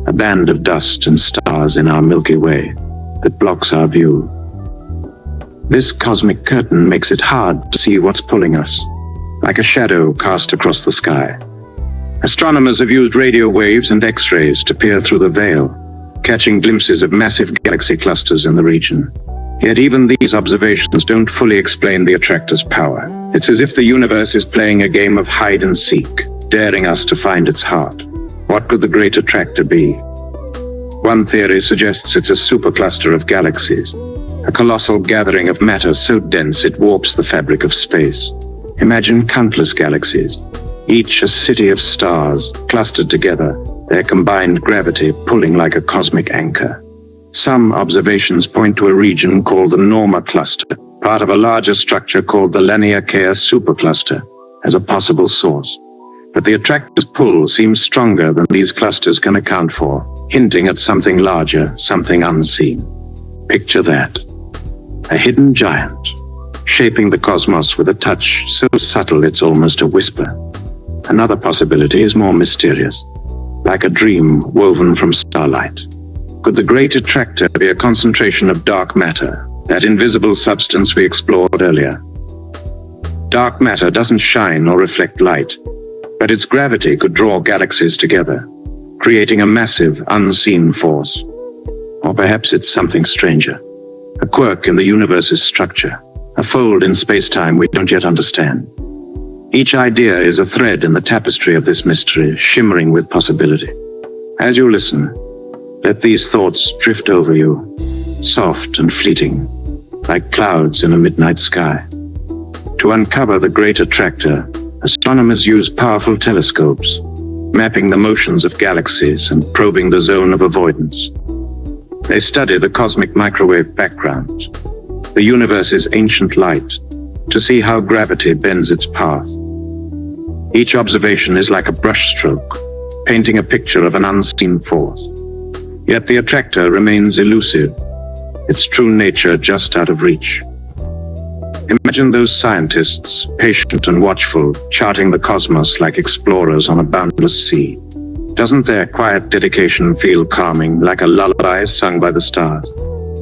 a band of dust and stars in our Milky Way that blocks our view. This cosmic curtain makes it hard to see what's pulling us, like a shadow cast across the sky. Astronomers have used radio waves and X-rays to peer through the veil, catching glimpses of massive galaxy clusters in the region. Yet even these observations don't fully explain the attractor's power. It's as if the universe is playing a game of hide and seek, daring us to find its heart. What could the great attractor be? One theory suggests it's a supercluster of galaxies, a colossal gathering of matter so dense it warps the fabric of space. Imagine countless galaxies, each a city of stars clustered together, their combined gravity pulling like a cosmic anchor. Some observations point to a region called the Norma cluster, part of a larger structure called the Laniakea supercluster, as a possible source. But the attractor's pull seems stronger than these clusters can account for, hinting at something larger, something unseen. Picture that. A hidden giant, shaping the cosmos with a touch so subtle it's almost a whisper. Another possibility is more mysterious, like a dream woven from starlight. Could the great attractor be a concentration of dark matter, that invisible substance we explored earlier? Dark matter doesn't shine or reflect light, but its gravity could draw galaxies together, creating a massive, unseen force. Or perhaps it's something stranger, a quirk in the universe's structure, a fold in space-time we don't yet understand. Each idea is a thread in the tapestry of this mystery, shimmering with possibility. As you listen, let these thoughts drift over you, soft and fleeting, like clouds in a midnight sky. To uncover the great attractor, astronomers use powerful telescopes, mapping the motions of galaxies and probing the zone of avoidance. They study the cosmic microwave background, the universe's ancient light, to see how gravity bends its path. Each observation is like a brushstroke, painting a picture of an unseen force. Yet the attractor remains elusive, its true nature just out of reach. Imagine those scientists, patient and watchful, charting the cosmos like explorers on a boundless sea. Doesn't their quiet dedication feel calming, like a lullaby sung by the stars?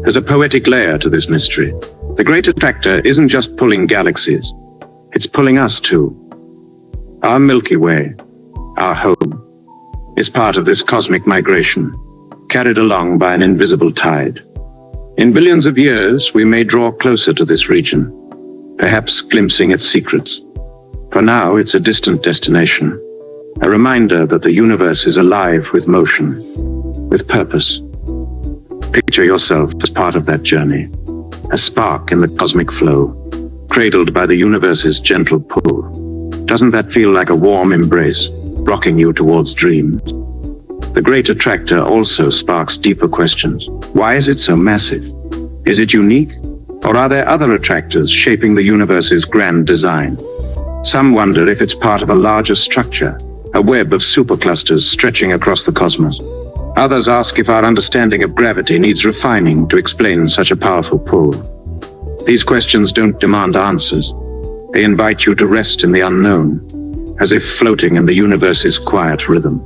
There's a poetic layer to this mystery. The great attractor isn't just pulling galaxies, it's pulling us too. Our Milky Way, our home, is part of this cosmic migration, carried along by an invisible tide. In billions of years, we may draw closer to this region, perhaps glimpsing its secrets. For now, it's a distant destination, a reminder that the universe is alive with motion, with purpose. Picture yourself as part of that journey, a spark in the cosmic flow, cradled by the universe's gentle pull. Doesn't that feel like a warm embrace, rocking you towards dreams? The great attractor also sparks deeper questions. Why is it so massive? Is it unique? Or are there other attractors shaping the universe's grand design? Some wonder if it's part of a larger structure, a web of superclusters stretching across the cosmos. Others ask if our understanding of gravity needs refining to explain such a powerful pull. These questions don't demand answers. They invite you to rest in the unknown, as if floating in the universe's quiet rhythm.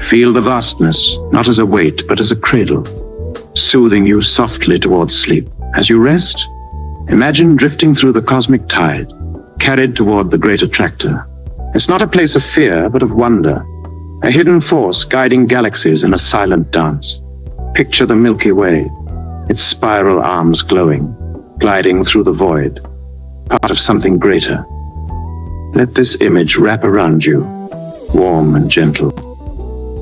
Feel the vastness, not as a weight, but as a cradle, soothing you softly towards sleep. As you rest, imagine drifting through the cosmic tide, carried toward the great attractor. It's not a place of fear, but of wonder, a hidden force guiding galaxies in a silent dance. Picture the Milky Way, its spiral arms glowing, gliding through the void, part of something greater. Let this image wrap around you, warm and gentle,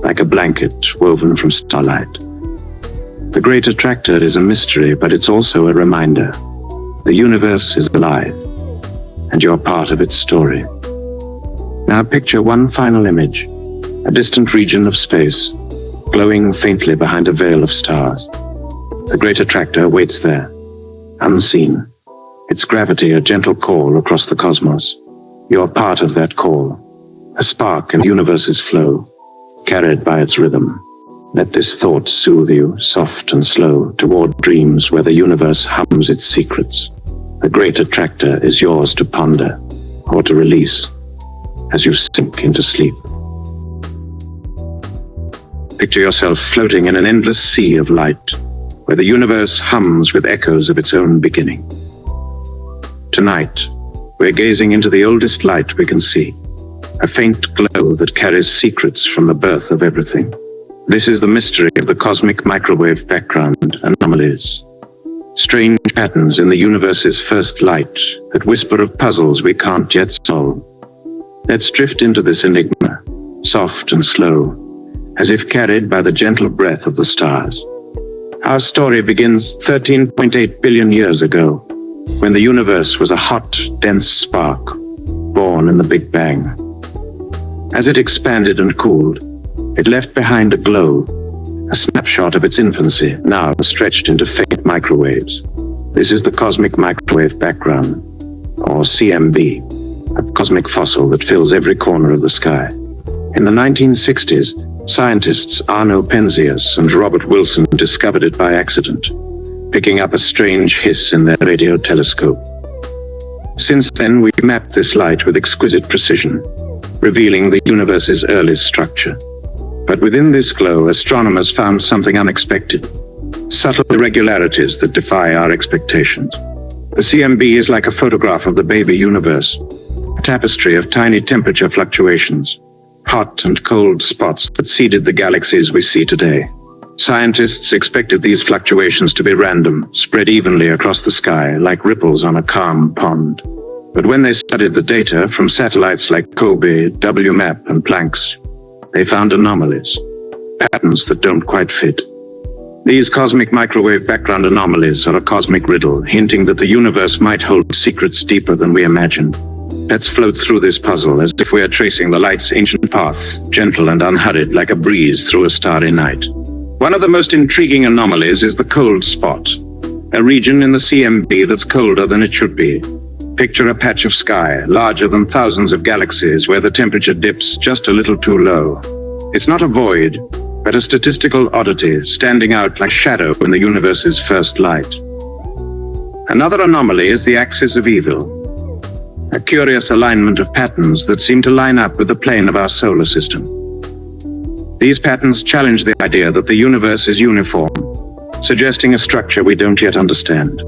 like a blanket woven from starlight. The great attractor is a mystery, but it's also a reminder. The universe is alive, and you're part of its story. Now picture one final image, a distant region of space, glowing faintly behind a veil of stars. The great attractor waits there, unseen, its gravity a gentle call across the cosmos. You're part of that call, a spark in the universe's flow, carried by its rhythm. Let this thought soothe you, soft and slow, toward dreams where the universe hums its secrets. The great attractor is yours to ponder, or to release, as you sink into sleep. Picture yourself floating in an endless sea of light, where the universe hums with echoes of its own beginning. Tonight, we're gazing into the oldest light we can see, a faint glow that carries secrets from the birth of everything. This is the mystery of the cosmic microwave background anomalies. Strange patterns in the universe's first light that whisper of puzzles we can't yet solve. Let's drift into this enigma, soft and slow, as if carried by the gentle breath of the stars. Our story begins 13.8 billion years ago, when the universe was a hot, dense spark, born in the Big Bang. As it expanded and cooled, it left behind a glow, a snapshot of its infancy, now stretched into faint microwaves. This is the cosmic microwave background, or CMB, a cosmic fossil that fills every corner of the sky. In the 1960s, scientists Arno Penzias and Robert Wilson discovered it by accident, picking up a strange hiss in their radio telescope. Since then, we've mapped this light with exquisite precision, revealing the universe's earliest structure. But within this glow, astronomers found something unexpected, subtle irregularities that defy our expectations. The CMB is like a photograph of the baby universe, a tapestry of tiny temperature fluctuations, hot and cold spots that seeded the galaxies we see today. Scientists expected these fluctuations to be random, spread evenly across the sky like ripples on a calm pond. But when they studied the data from satellites like COBE, WMAP, and Planck's, they found anomalies, patterns that don't quite fit. These cosmic microwave background anomalies are a cosmic riddle, hinting that the universe might hold secrets deeper than we imagined. Let's float through this puzzle as if we are tracing the light's ancient path, gentle and unhurried like a breeze through a starry night. One of the most intriguing anomalies is the cold spot, a region in the CMB that's colder than it should be. Picture a patch of sky, larger than thousands of galaxies, where the temperature dips just a little too low. It's not a void, but a statistical oddity, standing out like shadow in the universe's first light. Another anomaly is the axis of evil, a curious alignment of patterns that seem to line up with the plane of our solar system. These patterns challenge the idea that the universe is uniform, suggesting a structure we don't yet understand.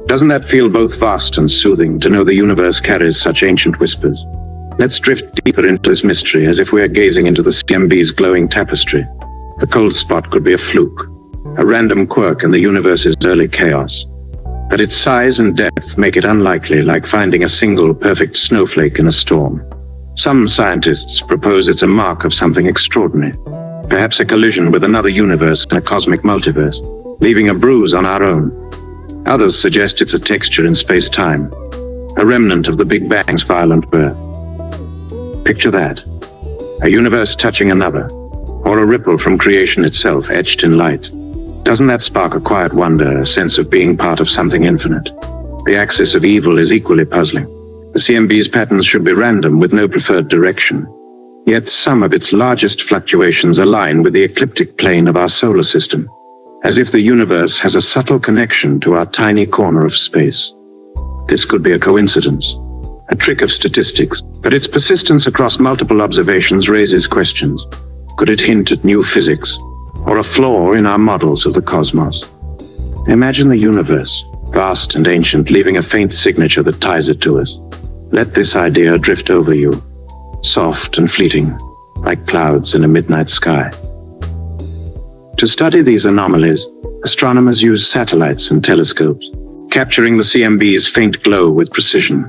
Doesn't that feel both vast and soothing to know the universe carries such ancient whispers? Let's drift deeper into this mystery as if we are gazing into the CMB's glowing tapestry. The cold spot could be a fluke, a random quirk in the universe's early chaos. But its size and depth make it unlikely, like finding a single perfect snowflake in a storm. Some scientists propose it's a mark of something extraordinary, perhaps a collision with another universe in a cosmic multiverse, leaving a bruise on our own. Others suggest it's a texture in space-time, a remnant of the Big Bang's violent birth. Picture that, a universe touching another, or a ripple from creation itself etched in light. Doesn't that spark a quiet wonder, a sense of being part of something infinite? The axis of evil is equally puzzling. The CMB's patterns should be random with no preferred direction. Yet some of its largest fluctuations align with the ecliptic plane of our solar system, as if the universe has a subtle connection to our tiny corner of space. This could be a coincidence, a trick of statistics, but its persistence across multiple observations raises questions. Could it hint at new physics, or a flaw in our models of the cosmos? Imagine the universe, vast and ancient, leaving a faint signature that ties it to us. Let this idea drift over you, soft and fleeting, like clouds in a midnight sky. To study these anomalies, astronomers use satellites and telescopes, capturing the CMB's faint glow with precision.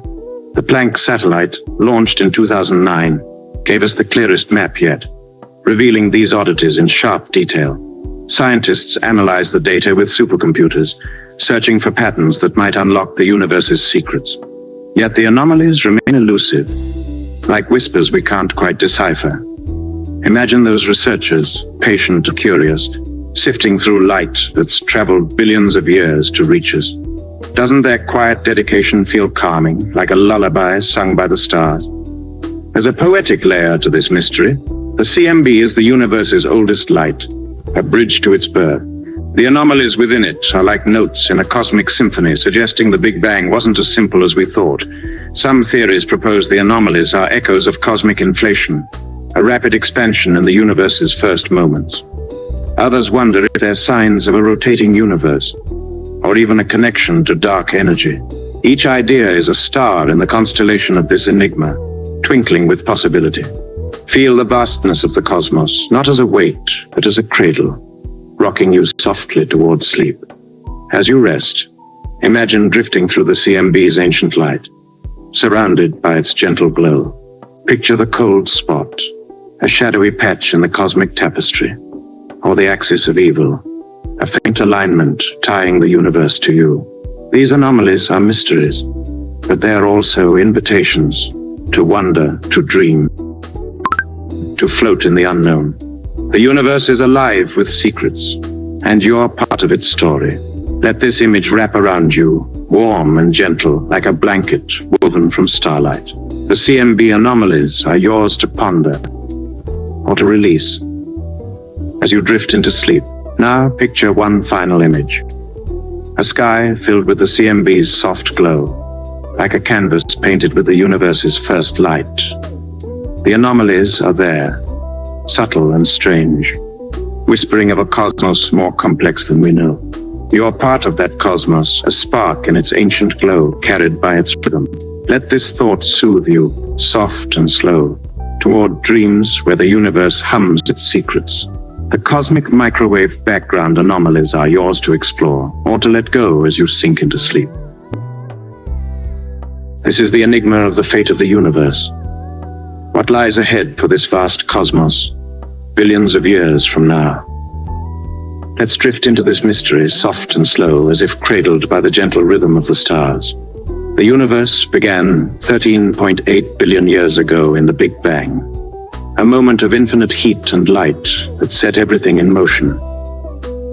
The Planck satellite, launched in 2009, gave us the clearest map yet, revealing these oddities in sharp detail. Scientists analyze the data with supercomputers, searching for patterns that might unlock the universe's secrets. Yet the anomalies remain elusive, like whispers we can't quite decipher. Imagine those researchers, patient and curious, sifting through light that's traveled billions of years to reach us. Doesn't their quiet dedication feel calming, like a lullaby sung by the stars? There's a poetic layer to this mystery. The CMB is the universe's oldest light, a bridge to its birth. The anomalies within it are like notes in a cosmic symphony, suggesting the Big Bang wasn't as simple as we thought. Some theories propose the anomalies are echoes of cosmic inflation, a rapid expansion in the universe's first moments. Others wonder if they're signs of a rotating universe, or even a connection to dark energy. Each idea is a star in the constellation of this enigma, twinkling with possibility. Feel the vastness of the cosmos, not as a weight, but as a cradle, rocking you softly towards sleep. As you rest, imagine drifting through the CMB's ancient light, surrounded by its gentle glow. Picture the cold spot, a shadowy patch in the cosmic tapestry, or the axis of evil, a faint alignment tying the universe to you. These anomalies are mysteries, but they are also invitations to wonder, to dream, to float in the unknown. The universe is alive with secrets, and you're part of its story. Let this image wrap around you, warm and gentle, like a blanket woven from starlight. The CMB anomalies are yours to ponder, or to release, as you drift into sleep. Now picture one final image. A sky filled with the CMB's soft glow, like a canvas painted with the universe's first light. The anomalies are there, subtle and strange, whispering of a cosmos more complex than we know. You're part of that cosmos, a spark in its ancient glow carried by its rhythm. Let this thought soothe you, soft and slow, toward dreams where the universe hums its secrets. The cosmic microwave background anomalies are yours to explore, or to let go as you sink into sleep. This is the enigma of the fate of the universe. What lies ahead for this vast cosmos, billions of years from now? Let's drift into this mystery, soft and slow, as if cradled by the gentle rhythm of the stars. The universe began 13.8 billion years ago in the Big Bang, a moment of infinite heat and light that set everything in motion.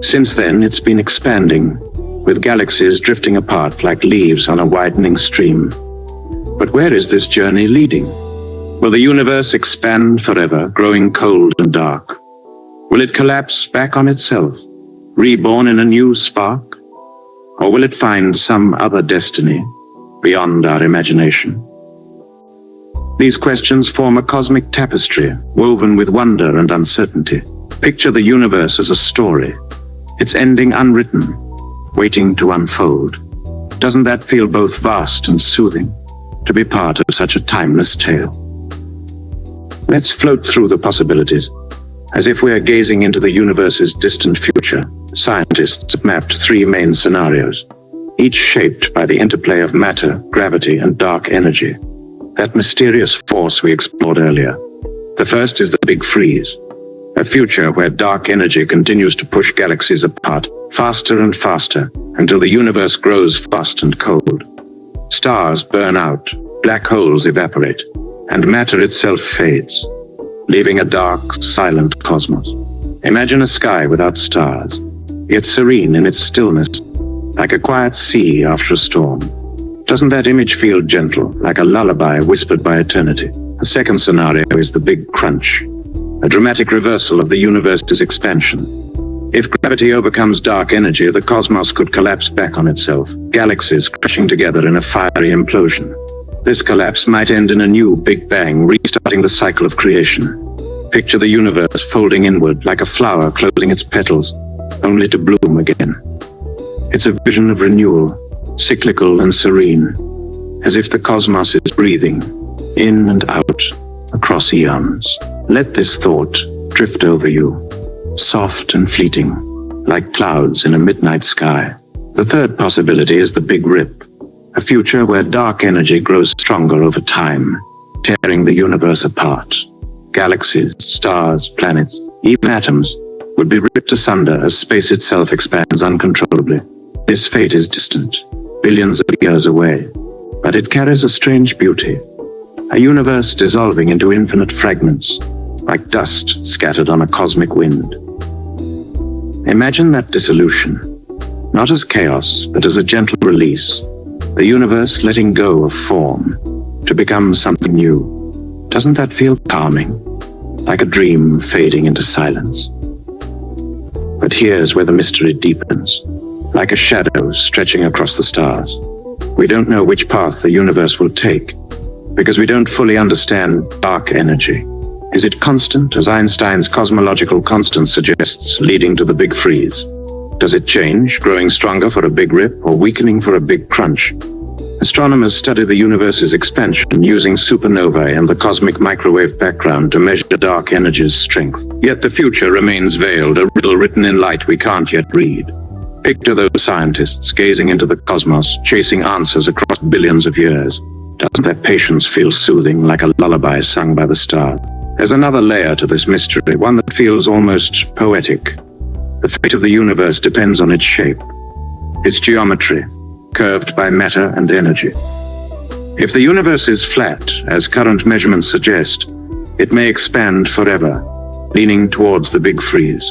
Since then, it's been expanding, with galaxies drifting apart like leaves on a widening stream. But where is this journey leading? Will the universe expand forever, growing cold and dark? Will it collapse back on itself, reborn in a new spark? Or will it find some other destiny beyond our imagination? These questions form a cosmic tapestry, woven with wonder and uncertainty. Picture the universe as a story, its ending unwritten, waiting to unfold. Doesn't that feel both vast and soothing, to be part of such a timeless tale? Let's float through the possibilities, as if we are gazing into the universe's distant future. Scientists have mapped three main scenarios, each shaped by the interplay of matter, gravity, and dark energy, that mysterious force we explored earlier. The first is the Big Freeze, a future where dark energy continues to push galaxies apart, faster and faster, until the universe grows fast and cold. Stars burn out, black holes evaporate, and matter itself fades, leaving a dark, silent cosmos. Imagine a sky without stars, yet serene in its stillness, like a quiet sea after a storm. Doesn't that image feel gentle, like a lullaby whispered by eternity? The second scenario is the Big Crunch, a dramatic reversal of the universe's expansion. If gravity overcomes dark energy, the cosmos could collapse back on itself, galaxies crashing together in a fiery implosion. This collapse might end in a new Big Bang, restarting the cycle of creation. Picture the universe folding inward like a flower closing its petals, only to bloom again. It's a vision of renewal, cyclical and serene, as if the cosmos is breathing, in and out, across eons. Let this thought drift over you, soft and fleeting, like clouds in a midnight sky. The third possibility is the Big Rip, a future where dark energy grows stronger over time, tearing the universe apart. Galaxies, stars, planets, even atoms would be ripped asunder as space itself expands uncontrollably. This fate is distant, billions of years away, but it carries a strange beauty, a universe dissolving into infinite fragments, like dust scattered on a cosmic wind. Imagine that dissolution, not as chaos, but as a gentle release, the universe letting go of form to become something new. Doesn't that feel calming, like a dream fading into silence? But here's where the mystery deepens, like a shadow stretching across the stars. We don't know which path the universe will take, because we don't fully understand dark energy. Is it constant, as Einstein's cosmological constant suggests, leading to the Big Freeze? Does it change, growing stronger for a Big Rip, or weakening for a Big Crunch? A Astronomers study the universe's expansion using supernovae and the cosmic microwave background to measure dark energy's strength. Yet the future remains veiled, a riddle written in light we can't yet read. Picture those scientists gazing into the cosmos, chasing answers across billions of years. Doesn't their patience feel soothing, like a lullaby sung by the stars? There's another layer to this mystery, one that feels almost poetic. The fate of the universe depends on its shape, its geometry, curved by matter and energy. If the universe is flat, as current measurements suggest, it may expand forever, leaning towards the big freeze.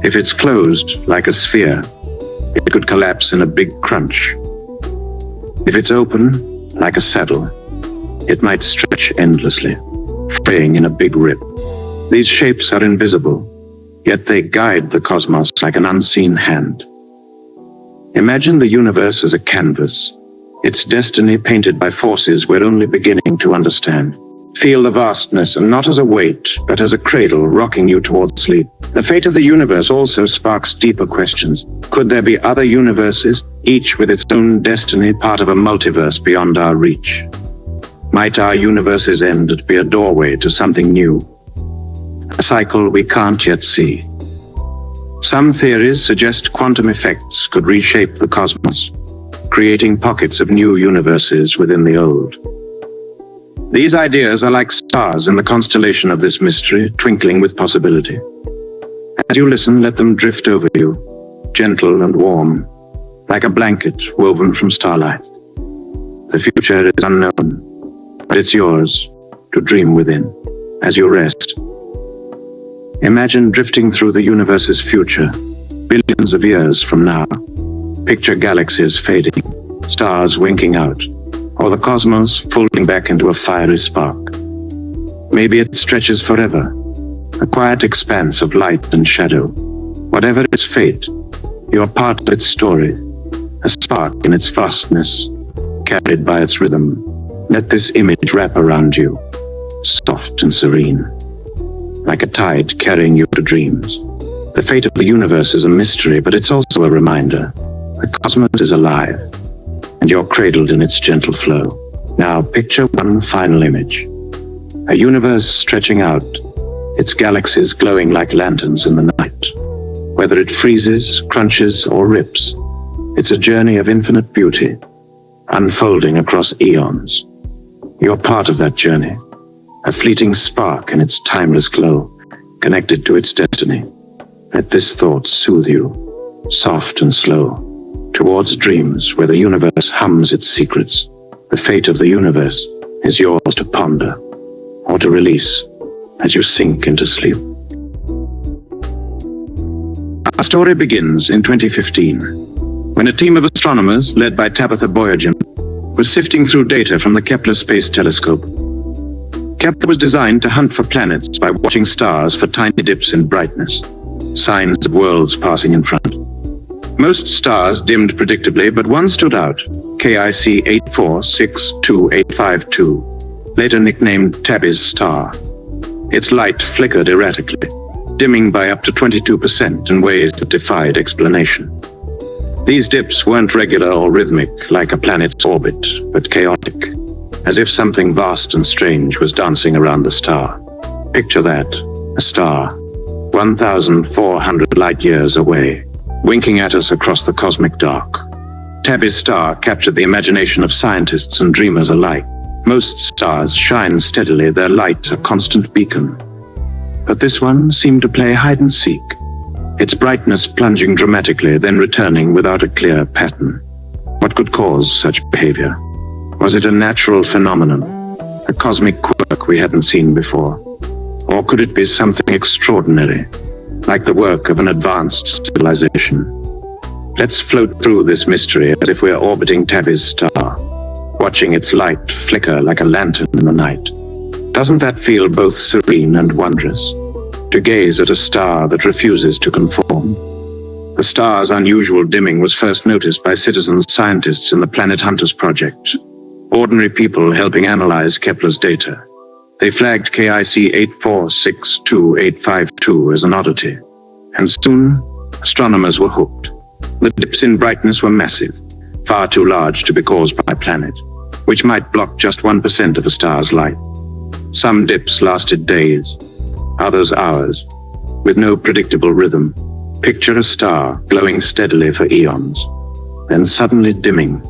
If it's closed, like a sphere, it could collapse in a big crunch. If it's open, like a saddle, it might stretch endlessly, fraying in a big rip. These shapes are invisible, yet they guide the cosmos like an unseen hand. Imagine the universe as a canvas, its destiny painted by forces we're only beginning to understand. Feel the vastness, and not as a weight, but as a cradle rocking you towards sleep. The fate of the universe also sparks deeper questions. Could there be other universes, each with its own destiny, part of a multiverse beyond our reach? Might our universe's end be a doorway to something new? A cycle we can't yet see. Some theories suggest quantum effects could reshape the cosmos, creating pockets of new universes within the old. These ideas are like stars in the constellation of this mystery, twinkling with possibility. As you listen, let them drift over you, gentle and warm, like a blanket woven from starlight. The future is unknown, but it's yours to dream within as you rest. Imagine drifting through the universe's future, billions of years from now. Picture galaxies fading, stars winking out, or the cosmos folding back into a fiery spark. Maybe it stretches forever, a quiet expanse of light and shadow. Whatever its fate, you're part of its story, a spark in its vastness, carried by its rhythm. Let this image wrap around you, soft and serene, like a tide carrying you to dreams. The fate of the universe is a mystery, but it's also a reminder. The cosmos is alive, and you're cradled in its gentle flow. Now picture one final image. A universe stretching out, its galaxies glowing like lanterns in the night. Whether it freezes, crunches, or rips, it's a journey of infinite beauty, unfolding across eons. You're part of that journey, a fleeting spark in its timeless glow, connected to its destiny. Let this thought soothe you, soft and slow, towards dreams where the universe hums its secrets. The fate of the universe is yours to ponder, or to release as you sink into sleep. Our story begins in 2015, when a team of astronomers, led by Tabitha Boyajian, was sifting through data from the Kepler Space Telescope. Kepler was designed to hunt for planets by watching stars for tiny dips in brightness, signs of worlds passing in front. Most stars dimmed predictably, but one stood out, KIC 8462852, later nicknamed Tabby's star. Its light flickered erratically, dimming by up to 22% in ways that defied explanation. These dips weren't regular or rhythmic like a planet's orbit, but chaotic, as if something vast and strange was dancing around the star. Picture that, a star, 1,400 light years away, winking at us across the cosmic dark. Tabby's star captured the imagination of scientists and dreamers alike. Most stars shine steadily, their light a constant beacon. But this one seemed to play hide and seek, its brightness plunging dramatically, then returning without a clear pattern. What could cause such behavior? Was it a natural phenomenon, a cosmic quirk we hadn't seen before? Or could it be something extraordinary, like the work of an advanced civilization? Let's float through this mystery as if we're orbiting Tabby's star, watching its light flicker like a lantern in the night. Doesn't that feel both serene and wondrous, to gaze at a star that refuses to conform? The star's unusual dimming was first noticed by citizen scientists in the Planet Hunters project, ordinary people helping analyze Kepler's data. They flagged KIC 8462852 as an oddity, and soon astronomers were hooked. The dips in brightness were massive, far too large to be caused by a planet, which might block just 1% of a star's light. Some dips lasted days, others hours, with no predictable rhythm. Picture a star glowing steadily for eons, then suddenly dimming,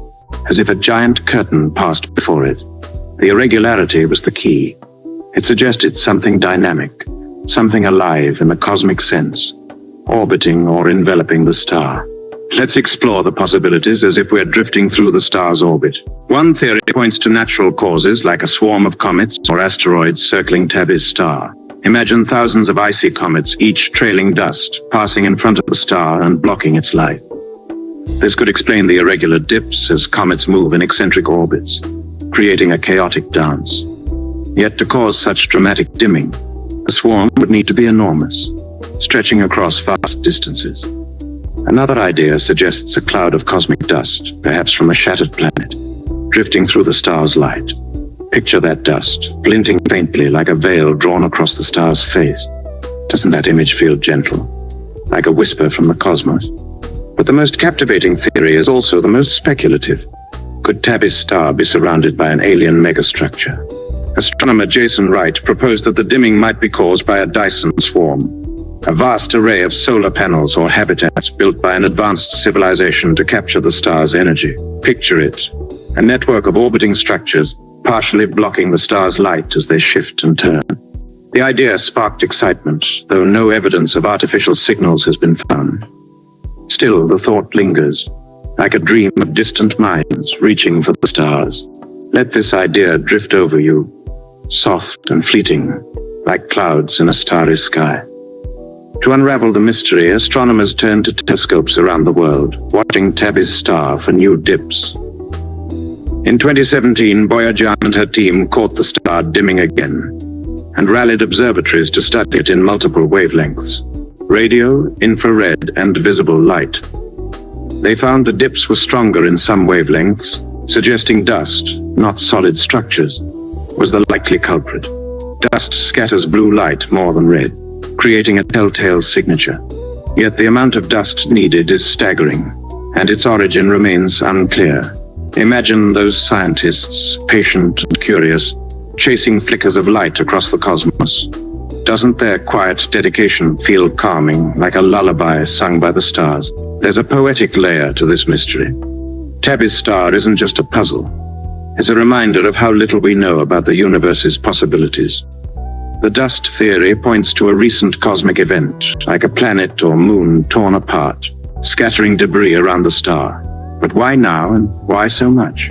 as if a giant curtain passed before it. The irregularity was the key. It suggested something dynamic, something alive in the cosmic sense, orbiting or enveloping the star. Let's explore the possibilities as if we're drifting through the star's orbit. One theory points to natural causes like a swarm of comets or asteroids circling Tabby's star. Imagine thousands of icy comets, each trailing dust, passing in front of the star and blocking its light. This could explain the irregular dips as comets move in eccentric orbits, creating a chaotic dance. Yet to cause such dramatic dimming, the swarm would need to be enormous, stretching across vast distances. Another idea suggests a cloud of cosmic dust, perhaps from a shattered planet, drifting through the star's light. Picture that dust, glinting faintly like a veil drawn across the star's face. Doesn't that image feel gentle, like a whisper from the cosmos? But the most captivating theory is also the most speculative. Could Tabby's star be surrounded by an alien megastructure? Astronomer Jason Wright proposed that the dimming might be caused by a Dyson swarm, a vast array of solar panels or habitats built by an advanced civilization to capture the star's energy. Picture it, a network of orbiting structures, partially blocking the star's light as they shift and turn. The idea sparked excitement, though no evidence of artificial signals has been found. Still, the thought lingers, like a dream of distant minds reaching for the stars. Let this idea drift over you, soft and fleeting, like clouds in a starry sky. To unravel the mystery, astronomers turn to telescopes around the world, watching Tabby's star for new dips. In 2017, Voyager and her team caught the star dimming again, and rallied observatories to study it in multiple wavelengths: radio, infrared, and visible light. They found the dips were stronger in some wavelengths, suggesting dust, not solid structures, was the likely culprit. Dust scatters blue light more than red, creating a telltale signature. Yet the amount of dust needed is staggering, and its origin remains unclear. Imagine those scientists, patient and curious, chasing flickers of light across the cosmos. Doesn't their quiet dedication feel calming, like a lullaby sung by the stars? There's a poetic layer to this mystery. Tabby's star isn't just a puzzle. It's a reminder of how little we know about the universe's possibilities. The dust theory points to a recent cosmic event, like a planet or moon torn apart, scattering debris around the star. But why now, and why so much?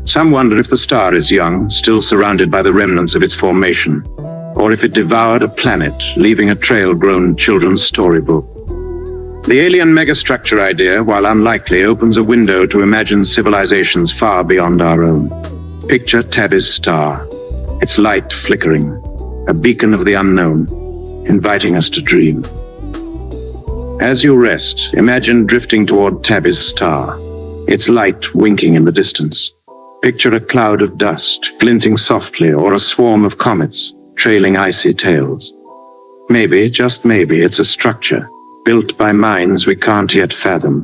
Some wonder if the star is young, still surrounded by the remnants of its formation, or if it devoured a planet, leaving a trail-grown children's storybook. The alien megastructure idea, while unlikely, opens a window to imagine civilizations far beyond our own. Picture Tabby's star, its light flickering, a beacon of the unknown, inviting us to dream. As you rest, imagine drifting toward Tabby's star, its light winking in the distance. Picture a cloud of dust, glinting softly, or a swarm of comets, trailing icy tails. Maybe, just maybe, it's a structure, built by minds we can't yet fathom.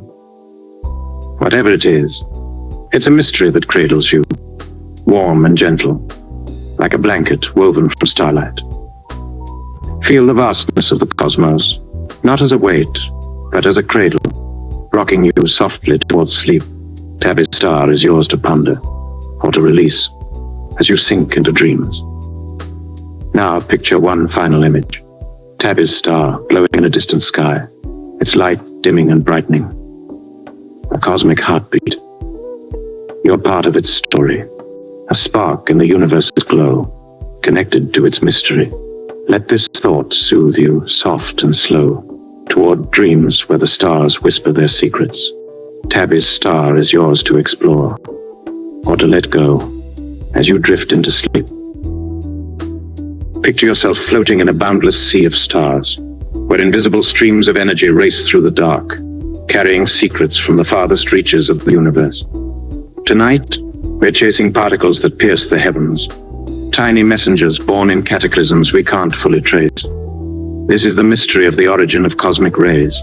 Whatever it is, it's a mystery that cradles you, warm and gentle, like a blanket woven from starlight. Feel the vastness of the cosmos, not as a weight, but as a cradle, rocking you softly towards sleep. Tabby's star is yours to ponder, or to release, as you sink into dreams. Now picture one final image. Tabby's star glowing in a distant sky, its light dimming and brightening. A cosmic heartbeat. You're part of its story, a spark in the universe's glow, connected to its mystery. Let this thought soothe you, soft and slow, toward dreams where the stars whisper their secrets. Tabby's star is yours to explore, or to let go, as you drift into sleep. Picture yourself floating in a boundless sea of stars, where invisible streams of energy race through the dark, carrying secrets from the farthest reaches of the universe. Tonight, we're chasing particles that pierce the heavens, tiny messengers born in cataclysms we can't fully trace. This is the mystery of the origin of cosmic rays.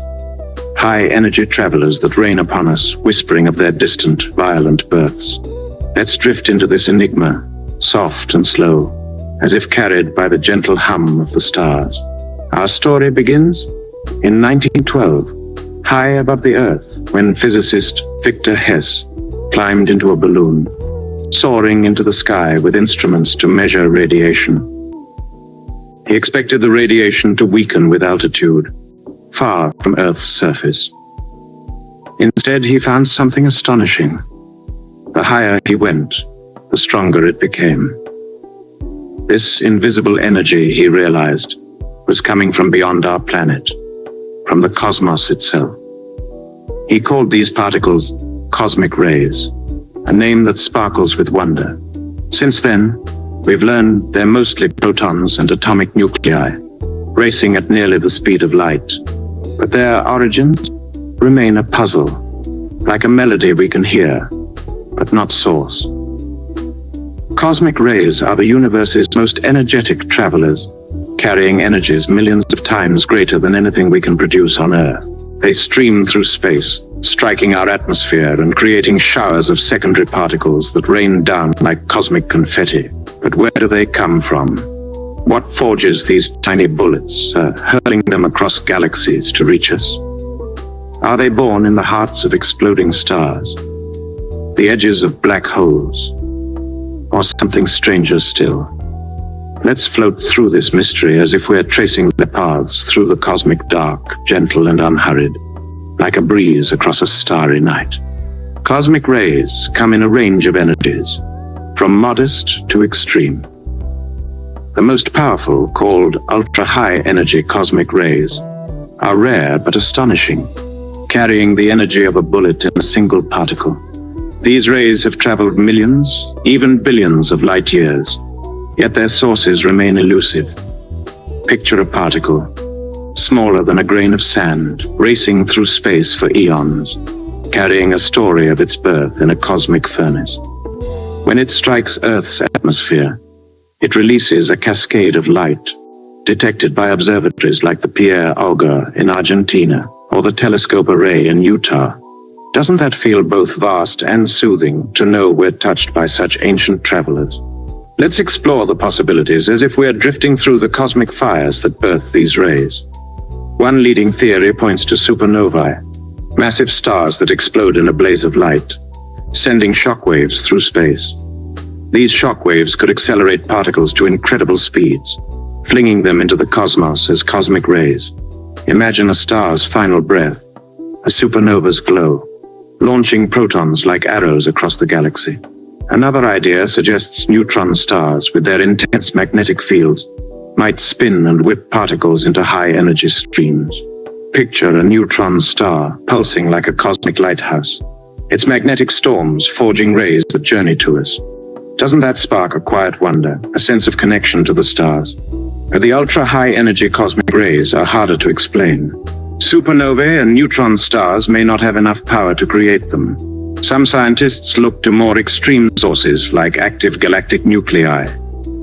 high-energy travelers that rain upon us, whispering of their distant, violent births. Let's drift into this enigma, soft and slow, as if carried by the gentle hum of the stars. Our story begins in 1912, high above the Earth, when physicist Victor Hess climbed into a balloon, soaring into the sky with instruments to measure radiation. He expected the radiation to weaken with altitude, far from Earth's surface. Instead, he found something astonishing. The higher he went, the stronger it became. This invisible energy, he realized, was coming from beyond our planet, from the cosmos itself. He called these particles cosmic rays, a name that sparkles with wonder. Since then, we've learned they're mostly protons and atomic nuclei, racing at nearly the speed of light. But their origins remain a puzzle, like a melody we can hear, but not source. Cosmic rays are the universe's most energetic travelers, carrying energies millions of times greater than anything we can produce on Earth. They stream through space, striking our atmosphere and creating showers of secondary particles that rain down like cosmic confetti. But where do they come from? What forges these tiny bullets, hurling them across galaxies to reach us? Are they born in the hearts of exploding stars, the edges of black holes, or something stranger still? Let's float through this mystery as if we're tracing their paths through the cosmic dark, gentle and unhurried, like a breeze across a starry night. Cosmic rays come in a range of energies, from modest to extreme. The most powerful, called ultra-high energy cosmic rays, are rare but astonishing, carrying the energy of a bullet in a single particle. These rays have traveled millions, even billions of light years, yet their sources remain elusive. Picture a particle, smaller than a grain of sand, racing through space for eons, carrying a story of its birth in a cosmic furnace. When it strikes Earth's atmosphere, it releases a cascade of light, detected by observatories like the Pierre Auger in Argentina or the Telescope Array in Utah. Doesn't that feel both vast and soothing to know we're touched by such ancient travelers? Let's explore the possibilities as if we're drifting through the cosmic fires that birth these rays. One leading theory points to supernovae, massive stars that explode in a blaze of light, sending shockwaves through space. These shockwaves could accelerate particles to incredible speeds, flinging them into the cosmos as cosmic rays. Imagine a star's final breath, a supernova's glow, launching protons like arrows across the galaxy. Another idea suggests neutron stars, with their intense magnetic fields, might spin and whip particles into high-energy streams. Picture a neutron star pulsing like a cosmic lighthouse, its magnetic storms forging rays that journey to us. Doesn't that spark a quiet wonder, a sense of connection to the stars? But the ultra-high energy cosmic rays are harder to explain. Supernovae and neutron stars may not have enough power to create them. Some scientists look to more extreme sources like active galactic nuclei.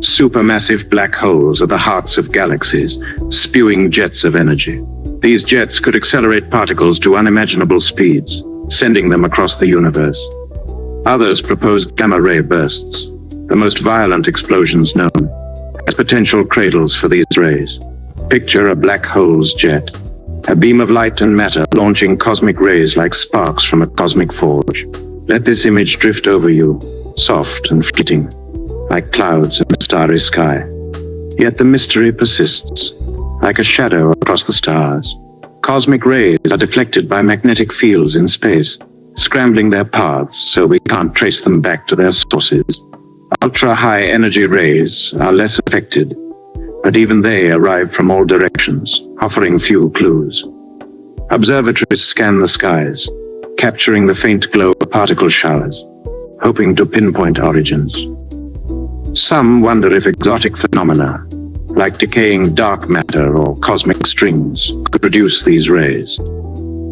Supermassive black holes are the hearts of galaxies, spewing jets of energy. These jets could accelerate particles to unimaginable speeds, sending them across the universe. Others propose gamma-ray bursts, the most violent explosions known, as potential cradles for these rays. Picture a black hole's jet, a beam of light and matter launching cosmic rays like sparks from a cosmic forge. Let this image drift over you, soft and fleeting, like clouds in a starry sky. Yet the mystery persists, like a shadow across the stars. Cosmic rays are deflected by magnetic fields in space, scrambling their paths so we can't trace them back to their sources. Ultra-high energy rays are less affected, but even they arrive from all directions, offering few clues. Observatories scan the skies, capturing the faint glow of particle showers, hoping to pinpoint origins. Some wonder if exotic phenomena, like decaying dark matter or cosmic strings, could produce these rays.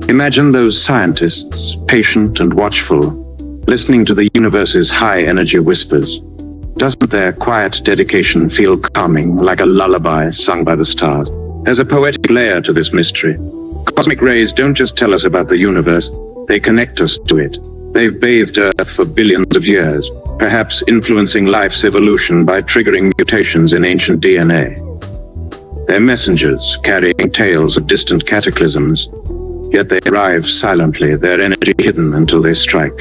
Imagine those scientists, patient and watchful, listening to the universe's high-energy whispers. Doesn't their quiet dedication feel calming, like a lullaby sung by the stars? There's a poetic layer to this mystery. Cosmic rays don't just tell us about the universe, they connect us to it. They've bathed Earth for billions of years, perhaps influencing life's evolution by triggering mutations in ancient DNA. They're messengers, carrying tales of distant cataclysms, yet they arrive silently, their energy hidden until they strike.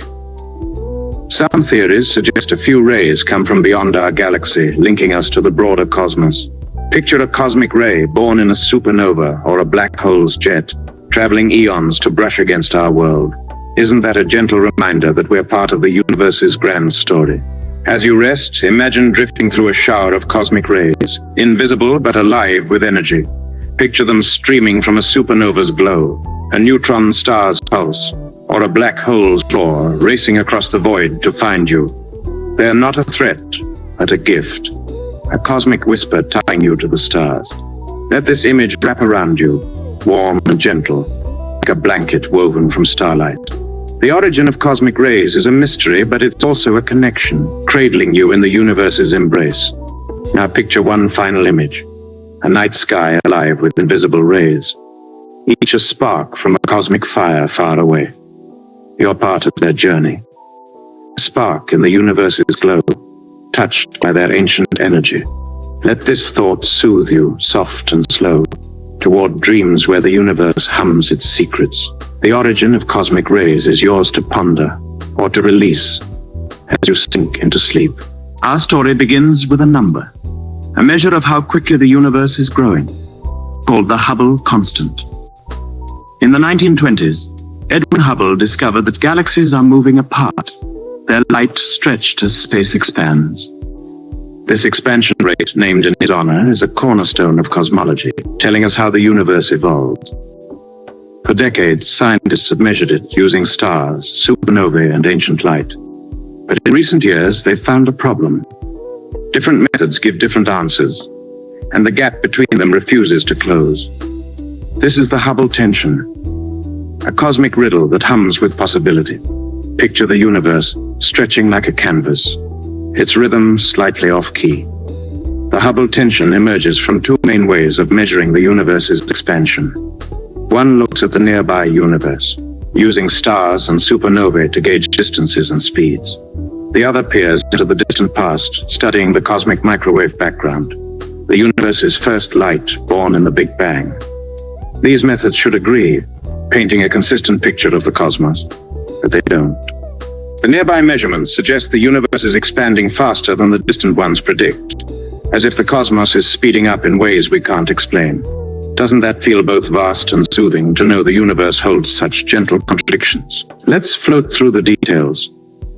Some theories suggest a few rays come from beyond our galaxy, linking us to the broader cosmos. Picture a cosmic ray born in a supernova or a black hole's jet, traveling eons to brush against our world. Isn't that a gentle reminder that we're part of the universe's grand story? As you rest, imagine drifting through a shower of cosmic rays, invisible but alive with energy. Picture them streaming from a supernova's glow, a neutron star's pulse, or a black hole's roar, racing across the void to find you. They're not a threat, but a gift. A cosmic whisper tying you to the stars. Let this image wrap around you, warm and gentle, like a blanket woven from starlight. The origin of cosmic rays is a mystery, but it's also a connection, cradling you in the universe's embrace. Now picture one final image, a night sky alive with invisible rays, each a spark from a cosmic fire far away. You're part of their journey, a spark in the universe's glow, touched by their ancient energy. Let this thought soothe you, soft and slow, toward dreams where the universe hums its secrets. The origin of cosmic rays is yours to ponder, or to release, as you sink into sleep. Our story begins with a number, a measure of how quickly the universe is growing, called the Hubble constant. In the 1920s, Edwin Hubble discovered that galaxies are moving apart, their light stretched as space expands. This expansion rate, named in his honor, is a cornerstone of cosmology, telling us how the universe evolved. For decades, scientists have measured it using stars, supernovae, and ancient light. But in recent years, they've found a problem. Different methods give different answers, and the gap between them refuses to close. This is the Hubble tension, a cosmic riddle that hums with possibility. Picture the universe stretching like a canvas, its rhythm slightly off-key. The Hubble tension emerges from two main ways of measuring the universe's expansion. One looks at the nearby universe, using stars and supernovae to gauge distances and speeds. The other peers into the distant past, studying the cosmic microwave background, the universe's first light born in the Big Bang. These methods should agree, painting a consistent picture of the cosmos, but they don't. The nearby measurements suggest the universe is expanding faster than the distant ones predict, as if the cosmos is speeding up in ways we can't explain. Doesn't that feel both vast and soothing to know the universe holds such gentle contradictions? Let's float through the details,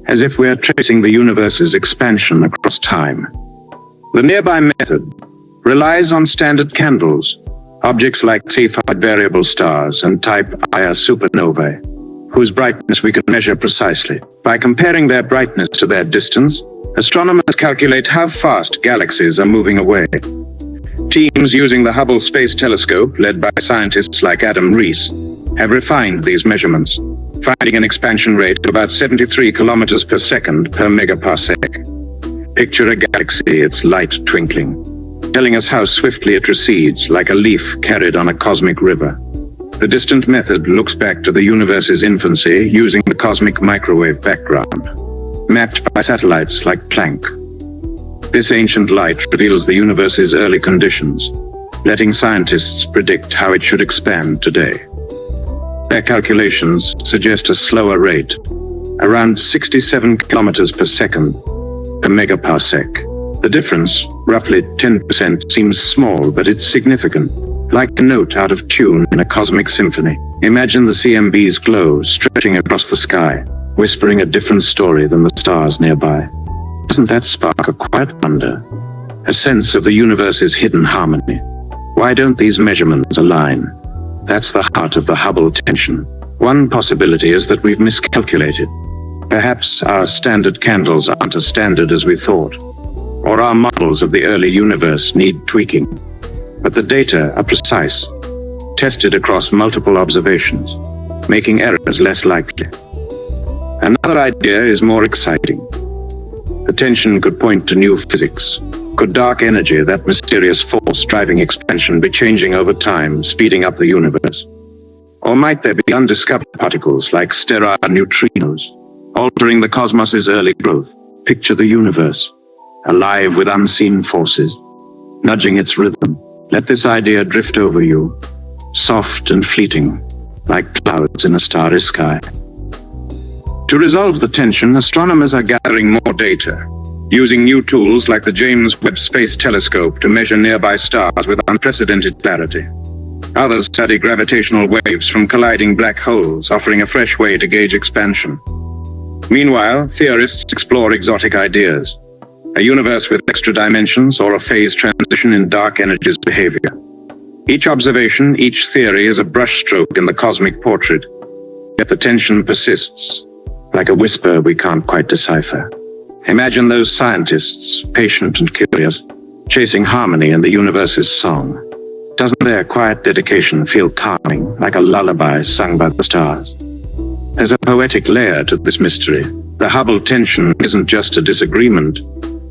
as if we're tracing the universe's expansion across time. The nearby method relies on standard candles, objects like Cepheid variable stars and type Ia supernovae, whose brightness we can measure precisely. By comparing their brightness to their distance, astronomers calculate how fast galaxies are moving away. Teams using the Hubble Space Telescope, led by scientists like Adam Rees, have refined these measurements, finding an expansion rate of about 73 kilometers per second per megaparsec. Picture a galaxy, its light twinkling, telling us how swiftly it recedes, like a leaf carried on a cosmic river. The distant method looks back to the universe's infancy using the cosmic microwave background, mapped by satellites like Planck. This ancient light reveals the universe's early conditions, letting scientists predict how it should expand today. Their calculations suggest a slower rate, around 67 kilometers per second per megaparsec. The difference, roughly 10%, seems small, but it's significant. Like a note out of tune in a cosmic symphony. Imagine the CMB's glow stretching across the sky, whispering a different story than the stars nearby. Doesn't that spark a quiet wonder? A sense of the universe's hidden harmony? Why don't these measurements align? That's the heart of the Hubble tension. One possibility is that we've miscalculated. Perhaps our standard candles aren't as standard as we thought, or our models of the early universe need tweaking. But the data are precise, tested across multiple observations, making errors less likely. Another idea is more exciting. The tension could point to new physics. Could dark energy, that mysterious force driving expansion, be changing over time, speeding up the universe? Or might there be undiscovered particles like sterile neutrinos, altering the cosmos's early growth? Picture the universe, alive with unseen forces, nudging its rhythm. Let this idea drift over you, soft and fleeting, like clouds in a starry sky. To resolve the tension, astronomers are gathering more data, using new tools like the James Webb Space Telescope to measure nearby stars with unprecedented clarity. Others study gravitational waves from colliding black holes, offering a fresh way to gauge expansion. Meanwhile, theorists explore exotic ideas, a universe with extra dimensions or a phase transition in dark energy's behavior. Each observation, each theory is a brushstroke in the cosmic portrait, yet the tension persists, like a whisper we can't quite decipher. Imagine those scientists, patient and curious, chasing harmony in the universe's song. Doesn't their quiet dedication feel calming, like a lullaby sung by the stars? There's a poetic layer to this mystery. The Hubble tension isn't just a disagreement.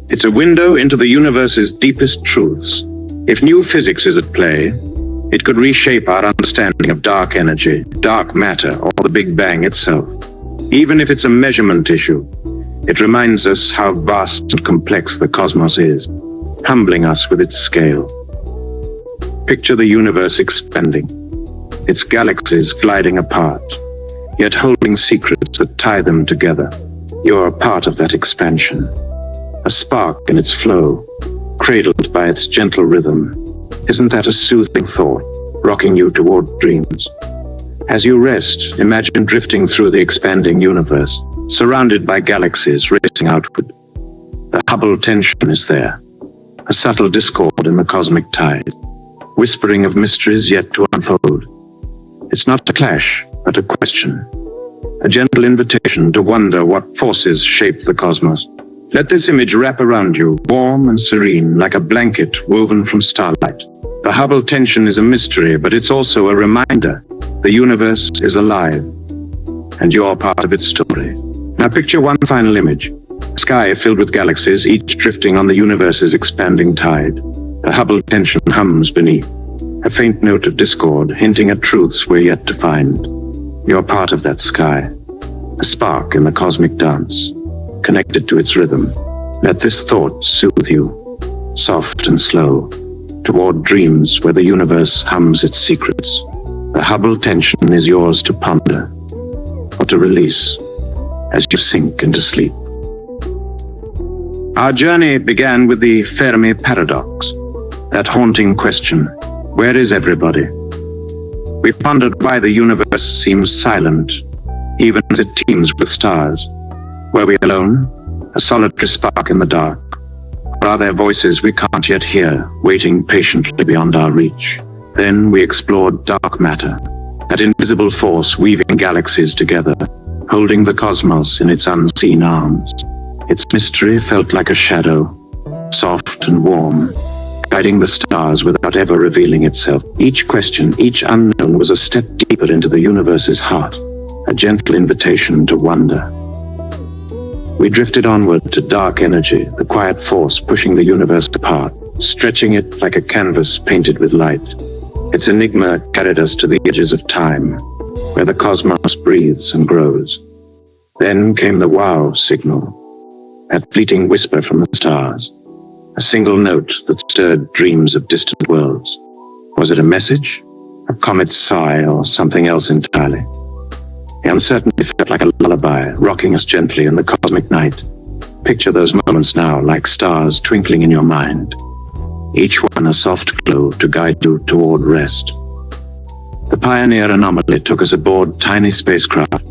It's a window into the universe's deepest truths. If new physics is at play, it could reshape our understanding of dark energy, dark matter, or the Big Bang itself. Even if it's a measurement issue, it reminds us how vast and complex the cosmos is, humbling us with its scale. Picture the universe expanding, its galaxies gliding apart, yet holding secrets that tie them together. You're a part of that expansion, a spark in its flow, cradled by its gentle rhythm. Isn't that a soothing thought, rocking you toward dreams? As you rest, imagine drifting through the expanding universe, surrounded by galaxies racing outward. The Hubble tension is there, a subtle discord in the cosmic tide, whispering of mysteries yet to unfold. It's not a clash, but a question, a gentle invitation to wonder what forces shape the cosmos. Let this image wrap around you, warm and serene, like a blanket woven from starlight. The Hubble tension is a mystery, but it's also a reminder the universe is alive, and you're part of its story. Now picture one final image, a sky filled with galaxies, each drifting on the universe's expanding tide. The Hubble tension hums beneath, a faint note of discord, hinting at truths we're yet to find. You're part of that sky, a spark in the cosmic dance, connected to its rhythm. Let this thought soothe you, soft and slow, toward dreams where the universe hums its secrets. The Hubble tension is yours to ponder, or to release, as you sink into sleep. Our journey began with the Fermi paradox, that haunting question, where is everybody? We pondered why the universe seems silent, even as it teems with stars. Were we alone, a solitary spark in the dark? Or are there voices we can't yet hear, waiting patiently beyond our reach? Then we explored dark matter, that invisible force weaving galaxies together, holding the cosmos in its unseen arms. Its mystery felt like a shadow, soft and warm, guiding the stars without ever revealing itself. Each question, each unknown was a step deeper into the universe's heart, a gentle invitation to wonder. We drifted onward to dark energy, the quiet force pushing the universe apart, stretching it like a canvas painted with light. Its enigma carried us to the edges of time, where the cosmos breathes and grows. Then came the wow signal, that fleeting whisper from the stars, a single note that stirred dreams of distant worlds. Was it a message, a comet's sigh, or something else entirely? The uncertainty felt like a lullaby, rocking us gently in the cosmic night. Picture those moments now, like stars twinkling in your mind, each one a soft glow to guide you toward rest. The Pioneer anomaly took us aboard tiny spacecraft,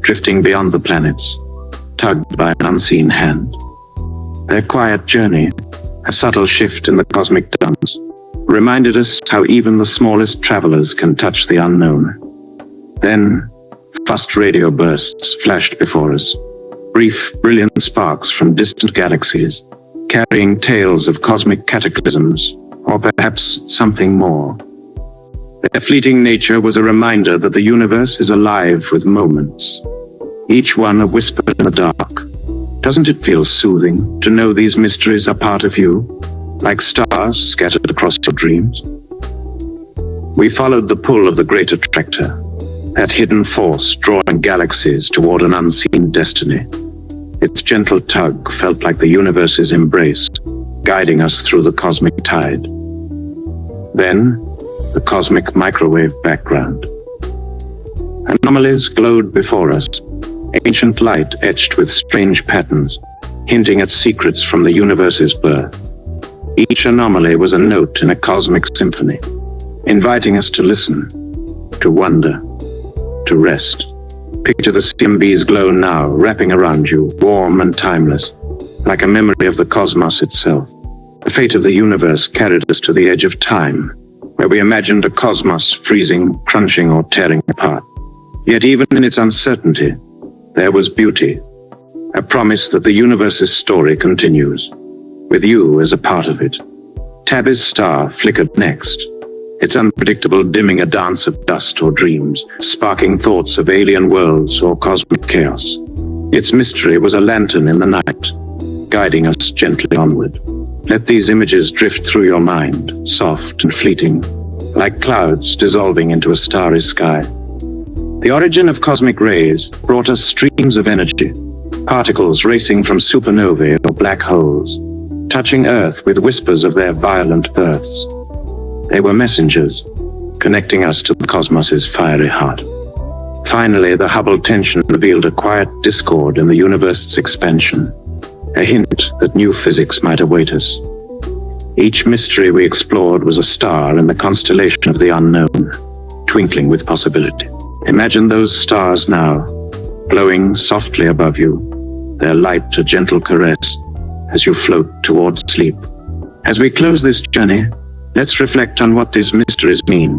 drifting beyond the planets, tugged by an unseen hand. Their quiet journey, a subtle shift in the cosmic dance, reminded us how even the smallest travelers can touch the unknown. Then, fast radio bursts flashed before us, brief, brilliant sparks from distant galaxies, carrying tales of cosmic cataclysms, or perhaps something more. Their fleeting nature was a reminder that the universe is alive with moments, each one a whisper in the dark. Doesn't it feel soothing to know these mysteries are part of you, like stars scattered across your dreams? We followed the pull of the great attractor, that hidden force drawing galaxies toward an unseen destiny. Its gentle tug felt like the universe's embrace, guiding us through the cosmic tide. Then, the cosmic microwave background. Anomalies glowed before us, ancient light etched with strange patterns, hinting at secrets from the universe's birth. Each anomaly was a note in a cosmic symphony, inviting us to listen, to wonder, to rest. Picture the CMB's glow now, wrapping around you, warm and timeless, like a memory of the cosmos itself. The fate of the universe carried us to the edge of time, where we imagined a cosmos freezing, crunching, or tearing apart. Yet even in its uncertainty, there was beauty, a promise that the universe's story continues, with you as a part of it. Tabby's star flickered next, its unpredictable dimming a dance of dust or dreams, sparking thoughts of alien worlds or cosmic chaos. Its mystery was a lantern in the night, guiding us gently onward. Let these images drift through your mind, soft and fleeting, like clouds dissolving into a starry sky. The origin of cosmic rays brought us streams of energy, particles racing from supernovae or black holes, touching Earth with whispers of their violent births. They were messengers, connecting us to the cosmos's fiery heart. Finally, the Hubble tension revealed a quiet discord in the universe's expansion, a hint that new physics might await us. Each mystery we explored was a star in the constellation of the unknown, twinkling with possibility. Imagine those stars now, glowing softly above you, their light a gentle caress as you float towards sleep. As we close this journey, let's reflect on what these mysteries mean.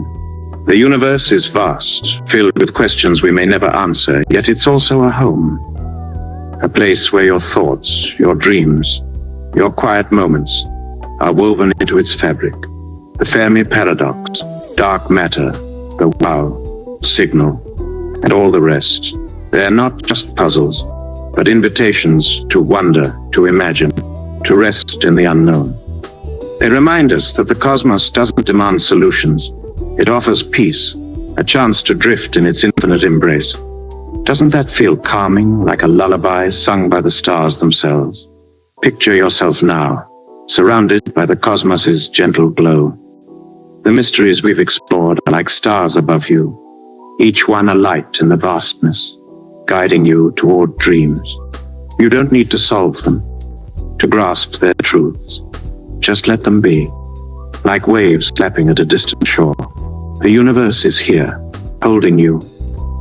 The universe is vast, filled with questions we may never answer, yet it's also a home. A place where your thoughts, your dreams, your quiet moments are woven into its fabric. The Fermi paradox, dark matter, the wow, signal, and all the rest. They're not just puzzles, but invitations to wonder, to imagine, to rest in the unknown. They remind us that the cosmos doesn't demand solutions. It offers peace, a chance to drift in its infinite embrace. Doesn't that feel calming, like a lullaby sung by the stars themselves? Picture yourself now, surrounded by the cosmos's gentle glow. The mysteries we've explored are like stars above you, each one a light in the vastness, guiding you toward dreams. You don't need to solve them, to grasp their truths. Just let them be, like waves lapping at a distant shore. The universe is here, holding you,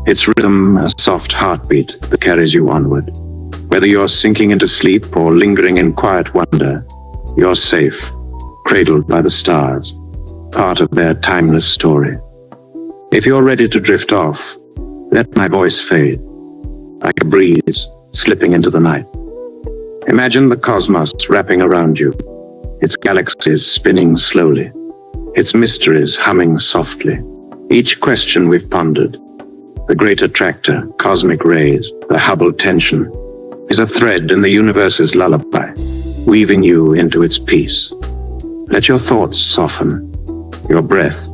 its rhythm a soft heartbeat that carries you onward. Whether you're sinking into sleep or lingering in quiet wonder, you're safe, cradled by the stars, part of their timeless story. If you're ready to drift off, let my voice fade, like a breeze slipping into the night. Imagine the cosmos wrapping around you, its galaxies spinning slowly, its mysteries humming softly. Each question we've pondered, the great attractor, cosmic rays, the Hubble tension, is a thread in the universe's lullaby, weaving you into its peace. Let your thoughts soften, your breath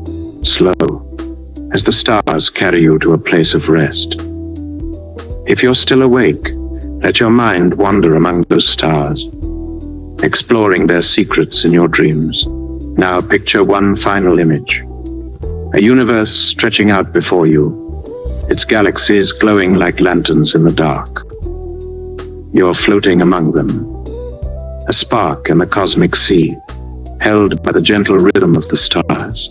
slow, as the stars carry you to a place of rest. If you're still awake, let your mind wander among those stars, exploring their secrets in your dreams. Now picture one final image. A universe stretching out before you, its galaxies glowing like lanterns in the dark. You're floating among them, a spark in the cosmic sea, held by the gentle rhythm of the stars.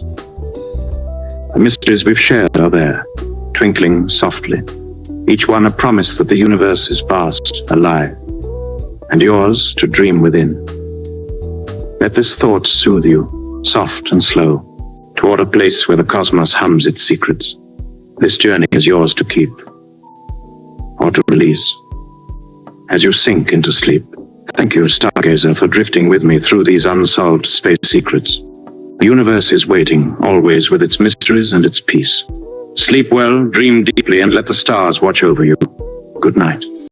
The mysteries we've shared are there, twinkling softly, each one a promise that the universe is vast, alive, and yours to dream within. Let this thought soothe you, soft and slow, toward a place where the cosmos hums its secrets. This journey is yours to keep, or to release. As you sink into sleep, thank you, stargazer, for drifting with me through these unsolved space secrets. The universe is waiting, always with its mysteries and its peace. Sleep well, dream deeply, and let the stars watch over you. Good night.